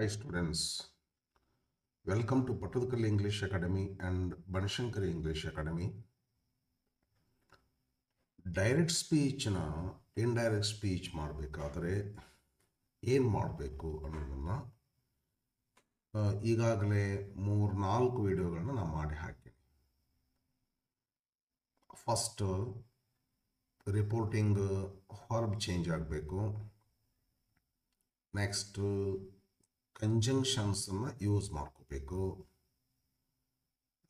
Hi students, welcome to Patadakal English Academy and Banashankari English Academy. Direct ಸ್ಪೀಚ್ನ indirect speech ಮಾಡಬೇಕಾದ್ರೆ ಏನು ಮಾಡಬೇಕು ಅನ್ನೋದನ್ನು ಈಗಾಗಲೇ 3-4 ವಿಡಿಯೋಗಳನ್ನ ನಾನು ಮಾಡಿ ಹಾಕಿನಿ. ಫಸ್ಟ್ ರಿಪೋರ್ಟಿಂಗ್ ವರ್ಬ್ ಚೇಂಜ್ ಆಗಬೇಕು. ನೆಕ್ಸ್ಟ್ ಕಂಜಂಕ್ಷನ್ಸನ್ನು ಯೂಸ್ ಮಾಡ್ಕೋಬೇಕು.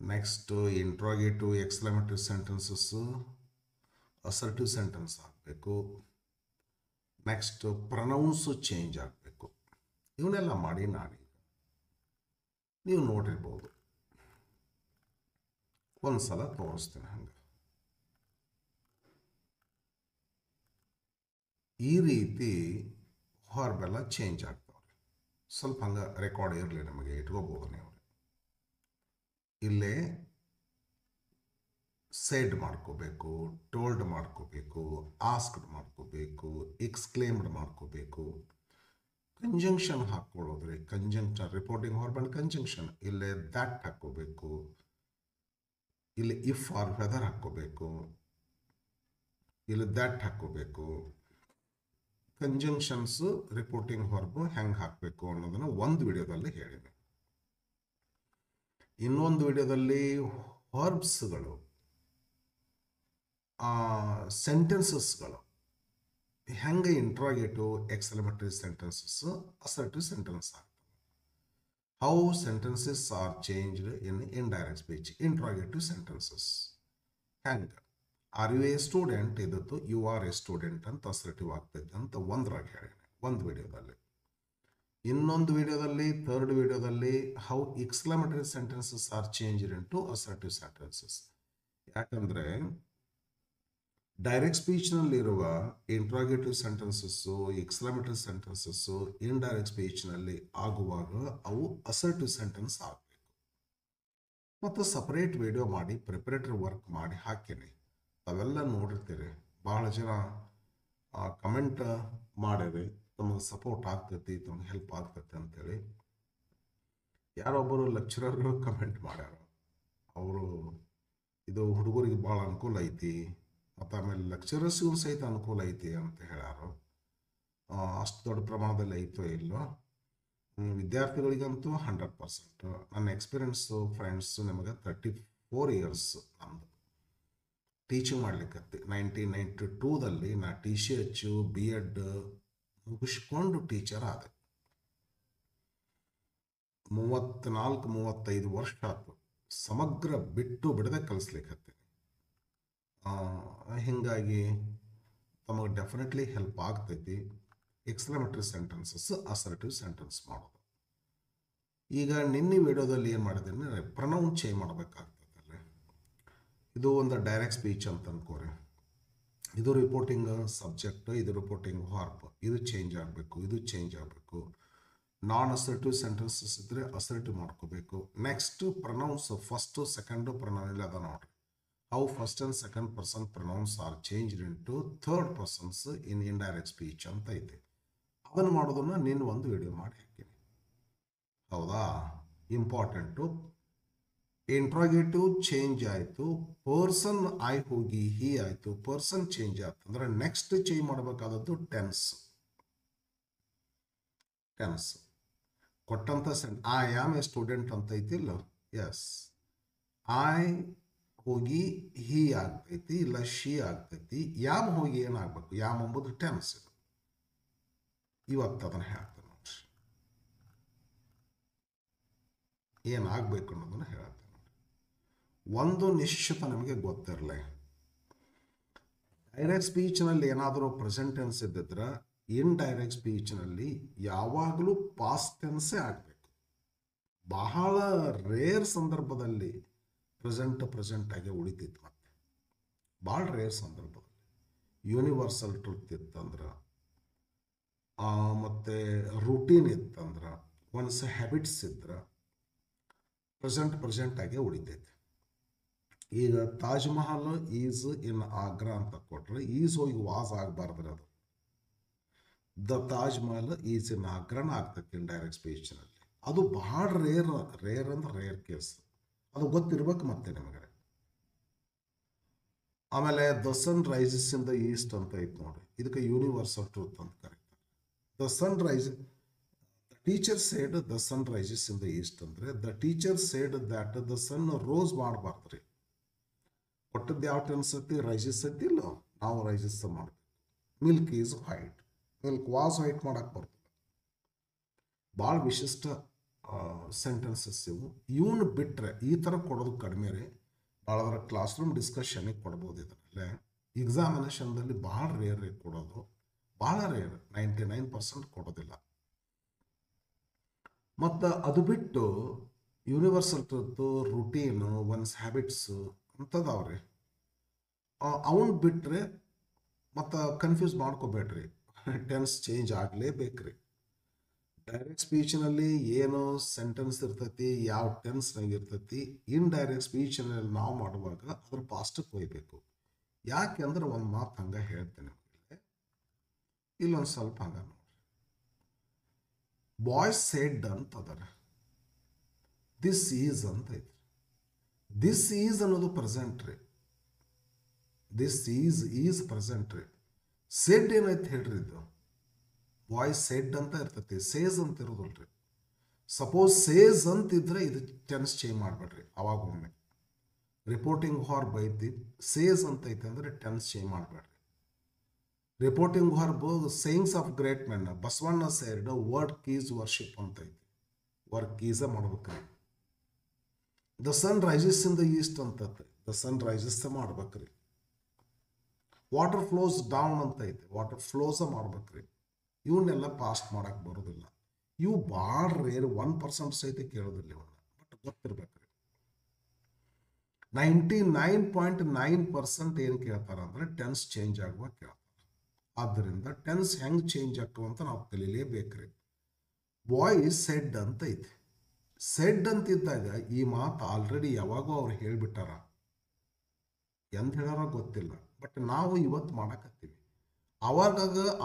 Next interrogative exclamatory sentences assertive sentence ಆಗಬೇಕು. ನೆಕ್ಸ್ಟ್ ಪ್ರನೌನ್ಸು ಚೇಂಜ್ ಆಗಬೇಕು. ಇವನ್ನೆಲ್ಲ ಮಾಡಿ ನಾನೀಗ ನೀವು ನೋಡಿರ್ಬೋದು. ಒಂದು ಸಲ ತೋರಿಸ್ತೀನಿ. ಹಂಗೆ ಈ ರೀತಿ ಹೊರಬೆಲ್ಲ ಚೇಂಜ್ ಆಗ್ತಾವ್ರಿ. ಸ್ವಲ್ಪ ಹಂಗೆ ರೆಕಾರ್ಡ್ ಇರಲಿ, ನಮಗೆ ಇಟ್ಕೋಬೋದು ನೀವು. ಇಲ್ಲೇ ಸೆಡ್ ಮಾಡ್ಕೋಬೇಕು, ಟೋಲ್ಡ್ ಮಾಡ್ಕೋಬೇಕು, ಆಸ್ಕ್ಡ್ ಮಾಡ್ಕೋಬೇಕು, ಎಕ್ಸ್ಕ್ಲೇಮ್ಡ್ ಮಾಡ್ಕೋಬೇಕು. ಕಂಜಂಕ್ಷನ್ ಹಾಕ್ಕೊಳ್ಳೋದ್ರಿ. Conjunction reporting verb and conjunction. ಇಲ್ಲೇ ದ್ಯಾಟ್ ಹಾಕ್ಕೋಬೇಕು. ಇಲ್ಲಿ ಇಫ್ ಆರ್ ವೆದರ್ ಹಾಕ್ಕೋಬೇಕು. ಇಲ್ಲಿ ದ್ಯಾಟ್ ಹಾಕ್ಕೋಬೇಕು. ಕಂಜಂಕ್ಷನ್ಸು ರಿಪೋರ್ಟಿಂಗ್ ವರ್ಬ್ ಹೆಂಗೆ ಹಾಕಬೇಕು ಅನ್ನೋದನ್ನು ಒಂದು ವಿಡಿಯೋದಲ್ಲಿ ಹೇಳಿದೆ. ಇನ್ನೊಂದು ವಿಡಿಯೋದಲ್ಲಿ ವರ್ಬ್ಸ್ಗಳು, ಸೆಂಟೆನ್ಸಸ್ಗಳು ಹೆಂಗೆ interrogative exclamatory sentences assertive sentence ಆಗ್ತವೆ. How sentences are changed in indirect speech. Interrogative sentences ಹೆಂಗೆ ಆರ್ ಯು ಎ ಸ್ಟೂಡೆಂಟ್ ಇದ್ದದ್ದು ಯು ಆರ್ ಎ ಸ್ಟೂಡೆಂಟ್ ಅಂತ ಅಸರ್ಟಿವ್ ಆಗ್ತೈತೆ ಅಂತ ಒಂದ್ರಾಗ ಹೇಳೀನಿ ಒಂದು ವಿಡಿಯೋದಲ್ಲಿ. ಇನ್ನೊಂದು ವಿಡಿಯೋದಲ್ಲಿ, ಥರ್ಡ್ ವಿಡಿಯೋದಲ್ಲಿ how exclamatory sentences are changed in to assertive sentences. ಯಾಕಂದರೆ ಡೈರೆಕ್ಟ್ ಸ್ಪೀಚ್ನಲ್ಲಿರುವ interrogative sentences, exclamatory sentences indirect ಸ್ಪೀಚ್ನಲ್ಲಿ ಆಗುವಾಗ ಅವು ಅಸರ್ಟಿವ್ ಸೆಂಟೆನ್ಸ್ ಆಗಬೇಕು. ಮತ್ತು ಸಪರೇಟ್ ವಿಡಿಯೋ ಮಾಡಿ ಪ್ರಿಪರೇಟರಿ ವರ್ಕ್ ಮಾಡಿ ಹಾಕೀನಿ. ಅವೆಲ್ಲ ನೋಡಿರ್ತೀರಿ. ಭಾಳ ಜನ ಕಮೆಂಟ್ ಮಾಡಿರಿ, ತಮಗೆ ಸಪೋರ್ಟ್ ಆಗ್ತೈತಿ, ತಮಗೆ ಹೆಲ್ಪ್ ಆಗ್ತೈತಿ ಅಂತೇಳಿ. ಯಾರೊಬ್ಬರು ಲೆಕ್ಚರರು ಕಮೆಂಟ್ ಮಾಡ್ಯಾರ. ಅವರು ಇದು ಹುಡುಗರಿಗೆ ಭಾಳ ಅನುಕೂಲ ಐತಿ, ಮತ್ತು ಆಮೇಲೆ ಲೆಕ್ಚರರ್ಸ್ಗೂ ಸಹಿತ ಅನುಕೂಲ ಐತಿ ಅಂತ ಹೇಳ್ಯಾರು. ಅಷ್ಟು ದೊಡ್ಡ ಪ್ರಮಾಣದಲ್ಲಿ ಐತೋ ಇಲ್ಲೋ, ವಿದ್ಯಾರ್ಥಿಗಳಿಗಂತೂ 100%. ನನ್ನ ಎಕ್ಸ್ಪೀರಿಯನ್ಸು ಫ್ರೆಂಡ್ಸು ನಿಮಗೆ 34 ಇಯರ್ಸ್ ನಮ್ಮದು ಟೀಚಿಂಗ್ ಮಾಡ್ಲಿಕ್ಕತ್ತಿ. 1992ದಲ್ಲಿ ನಾ TCH B.Ed ಮುಗಿಸ್ಕೊಂಡು ಟೀಚರ್ ಆದೆ. 34-35 ವರ್ಷ ಆಯ್ತು ಸಮಗ್ರ ಬಿಟ್ಟು ಬಿಡದೆ ಕಲಿಸ್ಲಿಕ್ಕತ್ತೀನಿ. ಹೀಗಾಗಿ ತಮಗೆ ಡೆಫಿನೆಟ್ಲಿ ಹೆಲ್ಪ್ ಆಗ್ತೈತಿ ಎಕ್ಸ್ಕ್ಲಮೇಟರಿ ಸೆಂಟೆನ್ಸಸ್ ಅಸರ್ಟಿವ್ ಸೆಂಟೆನ್ಸ್ ಮಾಡೋದು. ಈಗ ನಿನ್ನೆ ವಿಡಿಯೋದಲ್ಲಿ ಏನು ಮಾಡಿದ್ದೀನಿ, ಪ್ರನೌನ್ ಚೇಂಜ್ ಮಾಡಬೇಕಾಗ್ತದಲ್ಲ. ಇದು ಒಂದು ಡೈರೆಕ್ಟ್ ಸ್ಪೀಚ್ ಅಂತ ಅನ್ಕೋರಿ. ಇದು ರಿಪೋರ್ಟಿಂಗ್ ಸಬ್ಜೆಕ್ಟ್, ಇದು ರಿಪೋರ್ಟಿಂಗ್ ವರ್ಬ್. ಇದು ಚೇಂಜ್ ಆಗಬೇಕು, ಇದು ಚೇಂಜ್ ಆಗಬೇಕು. ನಾನ್ ಅಸರ್ಟಿವ್ ಸೆಂಟೆನ್ಸಸ್ ಇದ್ದರೆ ಅಸರ್ಟಿವ್ ಮಾಡ್ಕೋಬೇಕು. Next pronouns first second pronoun ಇಲ್ಲ ಅದ ನೋಡ್ರಿ. How first and second person pronouns are changed in to third persons in indirect speech ಅಂತ ಐತೆ. ಅದನ್ನು ಮಾಡೋದನ್ನು ನೀನು ಒಂದು ವಿಡಿಯೋ ಮಾಡಿ ಹಾಕೀನಿ. ಹೌದಾ? ಇಂಪಾರ್ಟೆಂಟು. ಇಂಟ್ರಾಗೇಟಿವ್ ಚೇಂಜ್ ಆಯಿತು, ಪರ್ಸನ್ ಆಯ್ ಹೋಗಿ ಹಿ ಆಯಿತು, ಪರ್ಸನ್ ಚೇಂಜ್ ಆಯ್ತು ಅಂದ್ರೆ ನೆಕ್ಸ್ಟ್ ಚೇಂಜ್ ಮಾಡಬೇಕಾದದ್ದು ಟೆನ್ಸ್. ಕೊಟ್ಟಂಥ ಐ ಆಮ್ ಎ ಸ್ಟೂಡೆಂಟ್ ಅಂತ ಐತಿಲ್ಲ, ಎಸ್. ಐ ಹೋಗಿ ಹಿ ಆಗ್ತೈತಿ, ಇಲ್ಲ ಶಿ ಆಗ್ತೈತಿ. ಯಾಮ್ ಹೋಗಿ ಏನಾಗಬೇಕು? ಯಾಮ್ ಎಂಬುದು ಟೆನ್ಸ್. ಇದು ಇವತ್ತು ಅದನ್ನು ಹೇಳ್ತೇನೆ ನೋಡ್ರಿ, ಏನಾಗಬೇಕು ಅನ್ನೋದನ್ನು ಹೇಳ್ತೇನೆ ನೋಡ್ರಿ. ಒಂದು ನಿಶ್ಚಿತ ನಮಗೆ ಗೊತ್ತಿರಲಿ, ಡೈರೆಕ್ಟ್ ಸ್ಪೀಚ್ನಲ್ಲಿ ಏನಾದರೂ ಪ್ರೆಸೆಂಟ್ ಟೆನ್ಸ್ ಇದ್ದಿದ್ರೆ ಇನ್ಡೈರೆಕ್ಟ್ ಸ್ಪೀಚ್ನಲ್ಲಿ ಯಾವಾಗಲೂ ಪಾಸ್ಟ್ ಟೆನ್ಸೇ ಆಗಬೇಕು. ಬಹಳ ರೇರ್ ಸಂದರ್ಭದಲ್ಲಿ ಪ್ರೆಸೆಂಟ್ ಆಗಿ ಉಳಿತೈತಿ. ಮತ್ತೆ ಭಾಳ ರೇರ್ ಸಂದರ್ಭದಲ್ಲಿ ಯೂನಿವರ್ಸಲ್ ಟ್ರೂತ್ ಇತ್ತಂದ್ರೆ, ಮತ್ತು ರೂಟೀನ್ ಇತ್ತಂದ್ರೆ, ಒನ್ಸ್ ಹ್ಯಾಬಿಟ್ಸ್ ಇದ್ರೆ ಪ್ರೆಸೆಂಟ್ ಆಗಿ ಉಳಿತೈತಿ. ಈಗ ತಾಜ್ ಮಹಲ್ ಈಸ್ ಇನ್ ಆಗ್ರಾ ಅಂತ ಕೊಟ್ರೆ ಈಸ್ ಹೋಗಿ ವಾಸ್ ಆಗಬಾರ್ದ್ರೆ ಅದು the Taj Mahal is in ಆಗ್ರಾನ ಆಗ್ತೈತಿ ಇಂಡೈರೆಕ್ಟ್ ಸ್ಪೀಚ್ನಲ್ಲಿ. ಅದು ಭಾಳ ರೇರ್ ಅಂದ್ರೆ ರೇರ್ ಕೇಸ್. ಅದು ಗೊತ್ತಿರ್ಬೇಕು ಮತ್ತೆ ನಿಮಗೆ. ಆಮೇಲೆ the sun rises in the east ಅಂತ ಐತೆ ನೋಡಿ, ಇದಕ್ಕೆ ಯೂನಿವರ್ಸಲ್ ಟ್ರೂತ್ ಅಂತ ಕರೀತಾರೆ. The sun rise teacher said the sun rises in the east ಅಂದರೆ the teacher said that the sun rose ಮಾಡಬಾರ್ದು ರೀ. ಒಟ್ಟದ್ದು ಯಾವ ಅನ್ಸತಿ ರೈಸಸ್ ಐತಿ ಇಲ್ಲ, ನಾವು ರೈಸಸ್ ಮಾಡ್ಬೇಕು. Milk is white, milk was white ಮಾಡಕ್ಕೆ ಬರ್ತದೆ. ಭಾಳ ವಿಶಿಷ್ಟ ಸೆಂಟೆನ್ಸಸ್ ಇವು. ಇವನು ಬಿಟ್ಟರೆ ಈ ಥರ ಕೊಡೋದು ಕಡಿಮೆ ರೀ. ಭಾಳ ಕ್ಲಾಸ್ ರೂಮ್ ಡಿಸ್ಕಷನಿಗೆ ಕೊಡ್ಬೋದು. ಇದರಲ್ಲೇ ಎಕ್ಸಾಮಿನೇಷನ್ದಲ್ಲಿ ಭಾಳ ರೇರ್ ಕೊಡೋದು, ಭಾಳ ರೇರ್, 99% ಕೊಡೋದಿಲ್ಲ. ಮತ್ತು ಅದು ಬಿಟ್ಟು universal truth, routine, once habits ಅಂಥದ್ದಾವ್ರಿ. ಅವನು ಬಿಟ್ಟರೆ ಮತ್ತು ಕನ್ಫ್ಯೂಸ್ ಮಾಡ್ಕೋಬೇಡ್ರಿ, ಟೆನ್ಸ್ ಚೇಂಜ್ ಆಗಲೇಬೇಕ್ರಿ. ಡೈರೆಕ್ಟ್ ಸ್ಪೀಚ್ನಲ್ಲಿ ಏನು ಸೆಂಟೆನ್ಸ್ ಇರ್ತೈತಿ, ಯಾವ ಟೆನ್ಸ್ನಾಗ ಇರ್ತೈತಿ, ಇನ್ ಡೈರೆಕ್ಟ್ ಸ್ಪೀಚ್ನಲ್ಲಿ ನಾವು ಮಾಡುವಾಗ ಅದ್ರ ಪಾಸ್ಟಕ್ಕೆ ಹೋಗ್ಬೇಕು. ಯಾಕೆ ಅಂದ್ರೆ ಒಂದು ಮಾತು ಹಂಗೆ ಹೇಳ್ತೇನೆ ನಿಮಗೆ, ಇಲ್ಲೊಂದು ಸ್ವಲ್ಪ ಹಂಗೆ ನೋಡಿ. ಬಾಯ್ಸ್ ಸೆಡ್ ಅಂತ ಅದರ, ದಿಸ್ ಈಸ್ ಅಂತ ಐತಿ. ದಿಸ್ ಈಸ್ ಅನ್ನೋದು ಪ್ರೆಸೆಂಟ್ ರೀ. ದಿಸ್ ಈಸ್ ಪ್ರೆಸೆಂಟ್ ರೀ. ಸೆಡ್ ಏನೈತೆ ಹೇಳ್ರಿ, ಇದು ವಾಯ್ಸ್ ಸೆಡ್ ಅಂತ ಇರ್ತೈತಿ, ಸೇಸ್ ಅಂತ ಇರೋದಿಲ್ರಿ. ಸಪೋಸ್ ಸೇಸ್ ಅಂತಿದ್ರೆ ಇದು ಟೆನ್ಸ್ ಚೇಂಜ್ ಮಾಡಬೇಡ್ರಿ. ಅವಾಗ ಒಮ್ಮೆ ರಿಪೋರ್ಟಿಂಗ್ ಹಾರ್ಬ್ ಐತಿ, ಸೇಸ್ ಅಂತ ಐತಿ ಅಂದರೆ ಟೆನ್ಸ್ ಚೇಂಜ್ ಮಾಡಬೇಡ್ರಿ. Reporting verb sayings of great men, Basavanna said work is worship ಅಂತ ಐತಿ, ವರ್ಕ್ ಕೀಸ ಮಾಡ್ಬೇಕ್ರಿ. The sun rises in the east ಅಂತ, ದ ಸನ್ ರೈಸಸ್ ಮಾಡ್ಬೇಕ್ರಿ. ವಾಟರ್ ಫ್ಲೋಸ್ ಡೌನ್ ಅಂತ ಐತಿ, ವಾಟರ್ ಫ್ಲೋಸ ಮಾಡ್ಬೇಕ್ರಿ. ಇವನ್ನೆಲ್ಲ ಪಾಸ್ಟ್ ಮಾಡಕ್ಕೆ ಬರೋದಿಲ್ಲ. ಇವು ಭಾಳ ರೇರ್, 1% ಸಹಿತ ಕೇಳೋದಿಲ್ಲ ಇವನ್ನ, ಬಟ್ ಗೊತ್ತಿರ್ಬೇಕ್ರಿ. 99.9% ಏನು ಕೇಳ್ತಾರ ಅಂದ್ರೆ ಟೆನ್ಸ್ ಚೇಂಜ್ ಆಗುವ ಕೇಳ್ತಾರೆ. ಆದ್ದರಿಂದ ಟೆನ್ಸ್ ಹೆಂಗೆ ಚೇಂಜ್ ಆಗುವ ಅಂತ ನಾವು ಕಲೀಲೇಬೇಕ್ರಿ. ಬಾಯ್ಸ್ ಸೆಡ್ ಅಂತ ಐತಿ. ಸೆಡ್ ಅಂತಿದ್ದಾಗ ಈ ಮಾತು ಆಲ್ರೆಡಿ ಯಾವಾಗೋ ಅವ್ರು ಹೇಳಿಬಿಟ್ಟಾರ, ಎಂತ ಹೇಳಾರ ಗೊತ್ತಿಲ್ಲ, ಬಟ್ ನಾವು ಇವತ್ತು ಮಾಡಕತ್ತೀವಿ. ಅವಾಗ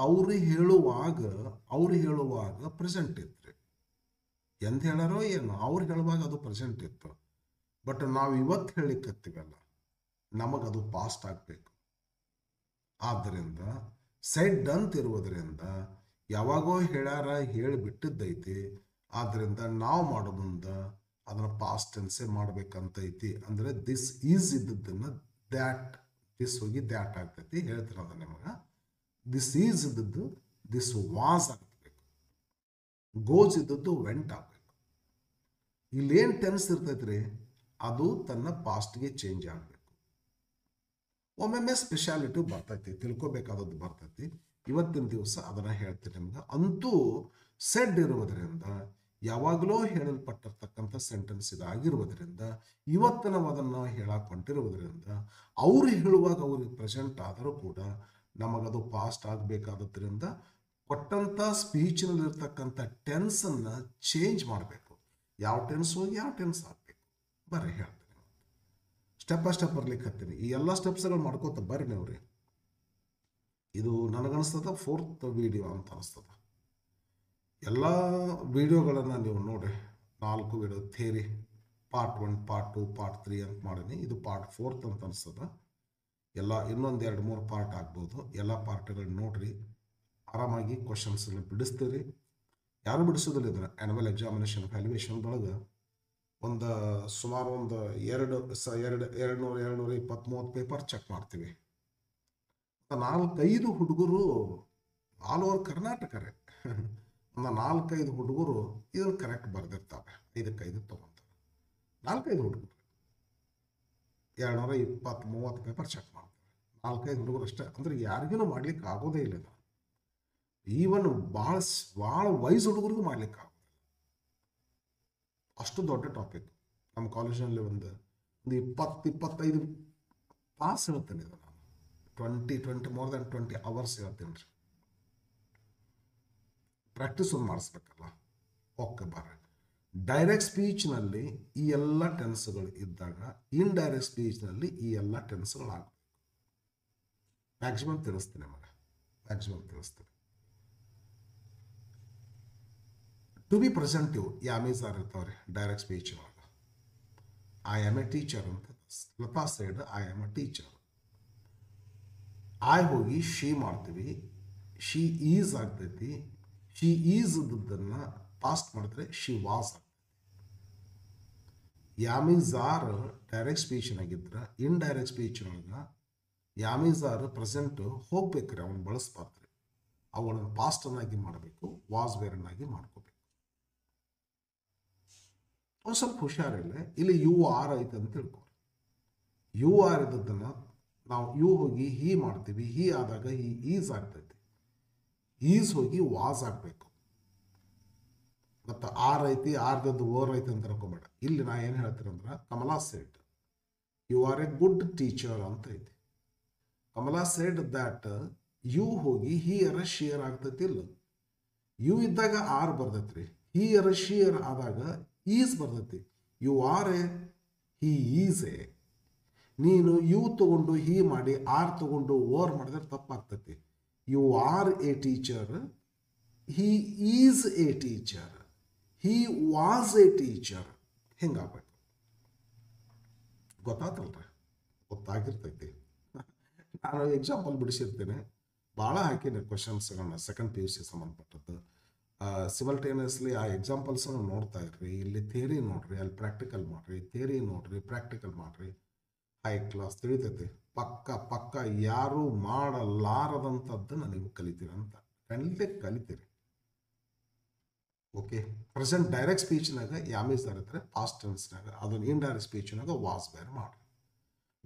ಅವ್ರು ಹೇಳುವಾಗ ಪ್ರೆಸೆಂಟ್ ಇತ್ತು. ಎಂತ ಹೇಳಾರೋ ಏನು, ಅವ್ರು ಹೇಳುವಾಗ ಅದು ಪ್ರೆಸೆಂಟ್ ಇತ್ತು. ಬಟ್ ನಾವು ಇವತ್ತು ಹೇಳಿಕತ್ತೀವಲ್ಲ, ನಮಗದು ಪಾಸ್ಟ್ ಆಗಬೇಕು. ಆದ್ದರಿಂದ ಸೆಡ್ ಅಂತಿರುವುದರಿಂದ ಯಾವಾಗೋ ಹೇಳ್ಯಾರ, ಹೇಳಿಬಿಟ್ಟಿದ್ದೈತಿ. ಆದ್ದರಿಂದ ನಾವು ಮಾಡೋ ಮುಂದೆ ಅದನ್ನು ಪಾಸ್ಟ್ ಟೆನ್ಸೇ ಮಾಡ್ಬೇಕಂತೈತಿ. ಅಂದರೆ ದಿಸ್ ಈಸ್ ಇದ್ದದ್ದನ್ನು ದ್ಯಾಟ್, ದಿಸ್ ಹೋಗಿ ದ್ಯಾಟ್ ಆಗ್ತೈತಿ ಹೇಳ್ತಿರೋದ ನಿಮಗೆ. ದಿಸ್ ಈಸ್ ಇದ್ದದ್ದು ದಿಸ್ ವಾಸ್ ಆಗಬೇಕು, ಗೋಸ್ ಇದ್ದದ್ದು ವೆಂಟ್ ಆಗಬೇಕು. ಇಲ್ಲೇನು ಟೆನ್ಸ್ ಇರ್ತೈತ್ರಿ ಅದು ತನ್ನ ಪಾಸ್ಟ್ಗೆ ಚೇಂಜ್ ಆಗಬೇಕು. ಒಮ್ಮೊಮ್ಮೆ ಸ್ಪೆಷಾಲಿಟಿ ಬರ್ತೈತಿ, ತಿಳ್ಕೊಬೇಕಾದದ್ದು ಬರ್ತೈತಿ. ಇವತ್ತಿನ ದಿವಸ ಅದನ್ನು ಹೇಳ್ತೀನಿ ನಿಮ್ಗೆ. ಅಂತೂ ಸೆಡ್ ಇರುವುದರಿಂದ, ಯಾವಾಗಲೂ ಹೇಳಲ್ಪಟ್ಟಿರ್ತಕ್ಕಂಥ ಸೆಂಟೆನ್ಸ್ ಇದಾಗಿರುವುದರಿಂದ, ಇವತ್ತು ನಾವು ಅದನ್ನು ಹೇಳಕ್ಕೆ ಹೊಂಟಿರುವುದರಿಂದ, ಅವ್ರು ಹೇಳುವಾಗ ಅವ್ರಿಗೆ ಪ್ರೆಸೆಂಟ್ ಆದರೂ ಕೂಡ ನಮಗದು ಪಾಸ್ಟ್ ಆಗಬೇಕಾದದ್ರಿಂದ ಕೊಟ್ಟಂಥ ಸ್ಪೀಚ್ನಲ್ಲಿರ್ತಕ್ಕಂಥ ಟೆನ್ಸನ್ನು ಚೇಂಜ್ ಮಾಡಬೇಕು. ಯಾವ ಟೆನ್ಸ್ ಹೋಗಿ ಯಾವ ಟೆನ್ಸ್ ಆಗಬೇಕು ಬರ್ರಿ ಹೇಳ್ತೀನಿ. ಸ್ಟೆಪ್ ಬೈ ಸ್ಟೆಪ್ ಬರ್ಲಿಕ್ಕೆ ಹತ್ತೀನಿ. ಈ ಎಲ್ಲ ಸ್ಟೆಪ್ಸ್ಗಳು ಮಾಡ್ಕೋತ ಬರ್ರಿ ನೀವ್ರಿ. ಇದು ನನಗನ್ಸ್ತದ 4th ವಿಡಿಯೋ ಅಂತ ಅನಿಸ್ತದ. ಎಲ್ಲ ವಿಡಿಯೋಗಳನ್ನು ನೀವು ನೋಡಿ, 4 video theory, part 1, part 2, part 3 ಅಂತ ಮಾಡೀನಿ. ಇದು ಪಾರ್ಟ್ 4th ಅಂತ ಅನಿಸ್ತದ. ಎಲ್ಲ ಇನ್ನೊಂದು 2-3 ಪಾರ್ಟ್ ಆಗ್ಬೋದು. ಎಲ್ಲ ಪಾರ್ಟ್ಗಳು ನೋಡ್ರಿ, ಆರಾಮಾಗಿ ಕ್ವಶನ್ಸನ್ನು ಬಿಡಿಸ್ತೀರಿ. ಯಾರು ಬಿಡಿಸೋದಿಲ್ಲ ಇದನ್ನು. ಆ್ಯನ್ಯುವಲ್ ಎಕ್ಸಾಮಿನೇಷನ್ ವ್ಯಾಲ್ಯೂಯೇಷನ್ದೊಳಗೆ ಸುಮಾರು 220-230 ಪೇಪರ್ ಚೆಕ್ ಮಾಡ್ತೀವಿ. 4-5 ಹುಡುಗರು ಆಲ್ ಓವರ್ ಕರ್ನಾಟಕ ರೀ, 4-5 ಹುಡುಗರು ಇದನ್ನು ಕರೆಕ್ಟ್ ಬರೆದಿರ್ತಾವೆ. 5-5 ತೊಗೊತಾರೆ. 4-5 ಹುಡುಗರು 220-30 ಪೇಪರ್ ಚೆಕ್ ಮಾಡ್ತಾರೆ. 4-5 ಹುಡುಗರು ಅಷ್ಟೇ. ಅಂದ್ರೆ ಯಾರಿಗೂ ಮಾಡ್ಲಿಕ್ಕೆ ಆಗೋದೇ ಇಲ್ಲ. ಈವನ್ ಭಾಳ ವಯಸ್ಸು ಹುಡುಗರಿಗೂ ಮಾಡ್ಲಿಕ್ಕೆ ಆಗೋದಿಲ್ಲ. ಅಷ್ಟು ದೊಡ್ಡ ಟಾಪಿಕ್. ನಮ್ಮ ಕಾಲೇಜಿನಲ್ಲಿ ಒಂದು 20-25 ತಾಸು ಹೇಳ್ತೇನೆ ಇದು ನಾನು. 20 ಮೋರ್ ದ್ಯಾನ್ 20 ಅವರ್ಸ್ ಹೇಳ್ತೀನಿ ರೀ. ಪ್ರಾಕ್ಟೀಸ್ ಒಂದು ಮಾಡಿಸ್ಬೇಕಲ್ಲ. ಓಕೆ ಬರ್ರಿ. ಡೈರೆಕ್ಟ್ ಸ್ಪೀಚ್ನಲ್ಲಿ ಈ ಎಲ್ಲ ಟೆನ್ಸ್ಗಳು ಇದ್ದಾಗ, ಇನ್ ಡೈರೆಕ್ಟ್ ಸ್ಪೀಚ್ನಲ್ಲಿ ಈ ಎಲ್ಲ ಟೆನ್ಸ್ಗಳು ಆಗಬೇಕು. ಮ್ಯಾಕ್ಸಿಮಮ್ ತಿಳಿಸ್ತೀನಿ ನಿಮಗೆ, ಮ್ಯಾಕ್ಸಿಮಮ್ ತಿಳಿಸ್ತೀನಿ. To be present if am is are ಇರ್ತಾವ್ರಿ ಡೈರೆಕ್ಟ್ ಸ್ಪೀಚ್ ಒಳಗೆ. ಐ ಆಮ್ ಎ ಟೀಚರ್ ಅಂತ Lata said I am a teacher. I ಹೋಗಿ ಶಿ ಮಾಡ್ತೀವಿ, ಶಿ ಈಸ್ ಆಗ್ತೈತಿ. ಶಿ ಈಸ್ ಇದ್ದದ್ದನ್ನು ಪಾಸ್ಟ್ ಮಾಡಿದ್ರೆ ಶಿ ವಾಸ್ ಆಗ್ತೈತಿ. ಯಾಮೀಸ್ ಆರ್ ಡೈರೆಕ್ಟ್ ಸ್ಪೀಚ್ನಾಗಿದ್ರೆ ಇನ್ಡೈರೆಕ್ಟ್ ಸ್ಪೀಚ್ನೊಳಗೆ ಯಾಮೀಸ್ ಆರ್ ಪ್ರೆಸೆಂಟ್ ಹೋಗ್ಬೇಕ್ರಿ, ಅವನು ಬಳಸ್ಬಾರ್ದ್ರಿ. ಅವುಗಳನ್ನು ಪಾಸ್ಟನ್ನಾಗಿ ಮಾಡಬೇಕು, ವಾಸ್ ವೇರನ್ನಾಗಿ ಮಾಡ್ಕೋಬೇಕು. ಒಂದು ಸ್ವಲ್ಪ ಹುಷಾರಿಲ್ಲ, ಇಲ್ಲಿ ಯು ಆರ್ ಐತೆ ಅಂತ ತಿಳ್ಕೊರಿ. ಯು ಆರ್ ಇದ್ದದ್ದನ್ನು ನಾವು ಯು ಹೋಗಿ ಹೀ ಮಾಡ್ತೀವಿ, ಹೀ ಆದಾಗ ಹೀ ಈಸ್ ಆಗ್ತೈತಿ. ಈಸ್ ಹೋಗಿ ವಾಸ್ ಆಗಬೇಕು. ಮತ್ತು ಆರ್ ಐತಿ, ಆರ್ದದ್ದು ಓರ್ ಐತಿ ಅಂತ ಅನ್ಕೋಬೇಡ. ಇಲ್ಲಿ ನಾ ಏನು ಹೇಳ್ತೀನಿ ಅಂದ್ರೆ Kamala said you are a good teacher ಅಂತ ಐತಿ. ಕಮಲಾ ಸೆಡ್ ದ್ಯಾಟ್ ಯು ಹೋಗಿ ಹೀ ಅರ ಶಿಯರ್ ಆಗ್ತೈತಿ. ಇಲ್ಲ, ಯು ಇದ್ದಾಗ ಆರ್ ಬರ್ತೈತ್ರಿ, ಹೀ ಅರ ಶಿಯರ್ ಆದಾಗ ಈಸ್ ಬರ್ತೈತಿ. You are a, he is a. ನೀನು ಯು ತಗೊಂಡು ಹೀ ಮಾಡಿ ಆರ್ ತಗೊಂಡು ಓರ್ ಮಾಡಿದ್ರೆ ತಪ್ಪಾಗ್ತೈತಿ. You are a teacher, he is a teacher, he was a teacher. ಹಿಂಗಾಗಬೇಕು. ಗೊತ್ತಾತಲ್ರಿ? ಗೊತ್ತಾಗಿರ್ತೈತಿ. ನಾನು ಎಕ್ಸಾಂಪಲ್ ಬಿಡಿಸಿರ್ತೇನೆ, ಭಾಳ ಹಾಕಿನಿ ಕ್ವಶನ್ಸ್ಗಳನ್ನ ಸೆಕೆಂಡ್ PUC ಸಂಬಂಧಪಟ್ಟದ್ದು. ಸಿಮಲ್ಟೇನಿಯಸ್ಲಿ ಆ ಎಕ್ಸಾಂಪಲ್ಸನ್ನು ನೋಡ್ತಾ ಇರ್ರಿ. ಇಲ್ಲಿ ಥಿಯರಿ ನೋಡ್ರಿ, ಅಲ್ಲಿ ಪ್ರಾಕ್ಟಿಕಲ್ ಮಾಡಿರಿ. ಥಿಯರಿ ನೋಡ್ರಿ, ಪ್ರಾಕ್ಟಿಕಲ್ ಮಾಡಿರಿ. ಹೈ ಕ್ಲಾಸ್ ತಿಳಿತೈತಿ. ಪಕ್ಕ ಯಾರು ಮಾಡಲಾರದಂಥದ್ದನ್ನು ನೀವು ಕಲಿತೀರ ಅಂತ ಕಲಿತೀರಿ. ಓಕೆ. ಪ್ರೆಸೆಂಟ್ ಡೈರೆಕ್ಟ್ ಸ್ಪೀಚ್ನಾಗ ಯಾಮೀಸ್ ಇರ್ತಾರೆ, ಪಾಸ್ಟ್ ಟೆನ್ಸ್ನಾಗ ಅದನ್ನು ಇನ್ಡೈರೆಕ್ಟ್ ಸ್ಪೀಚ್ನಾಗ ವಾಸ್ ಬೇರ್ ಮಾಡ್ರಿ.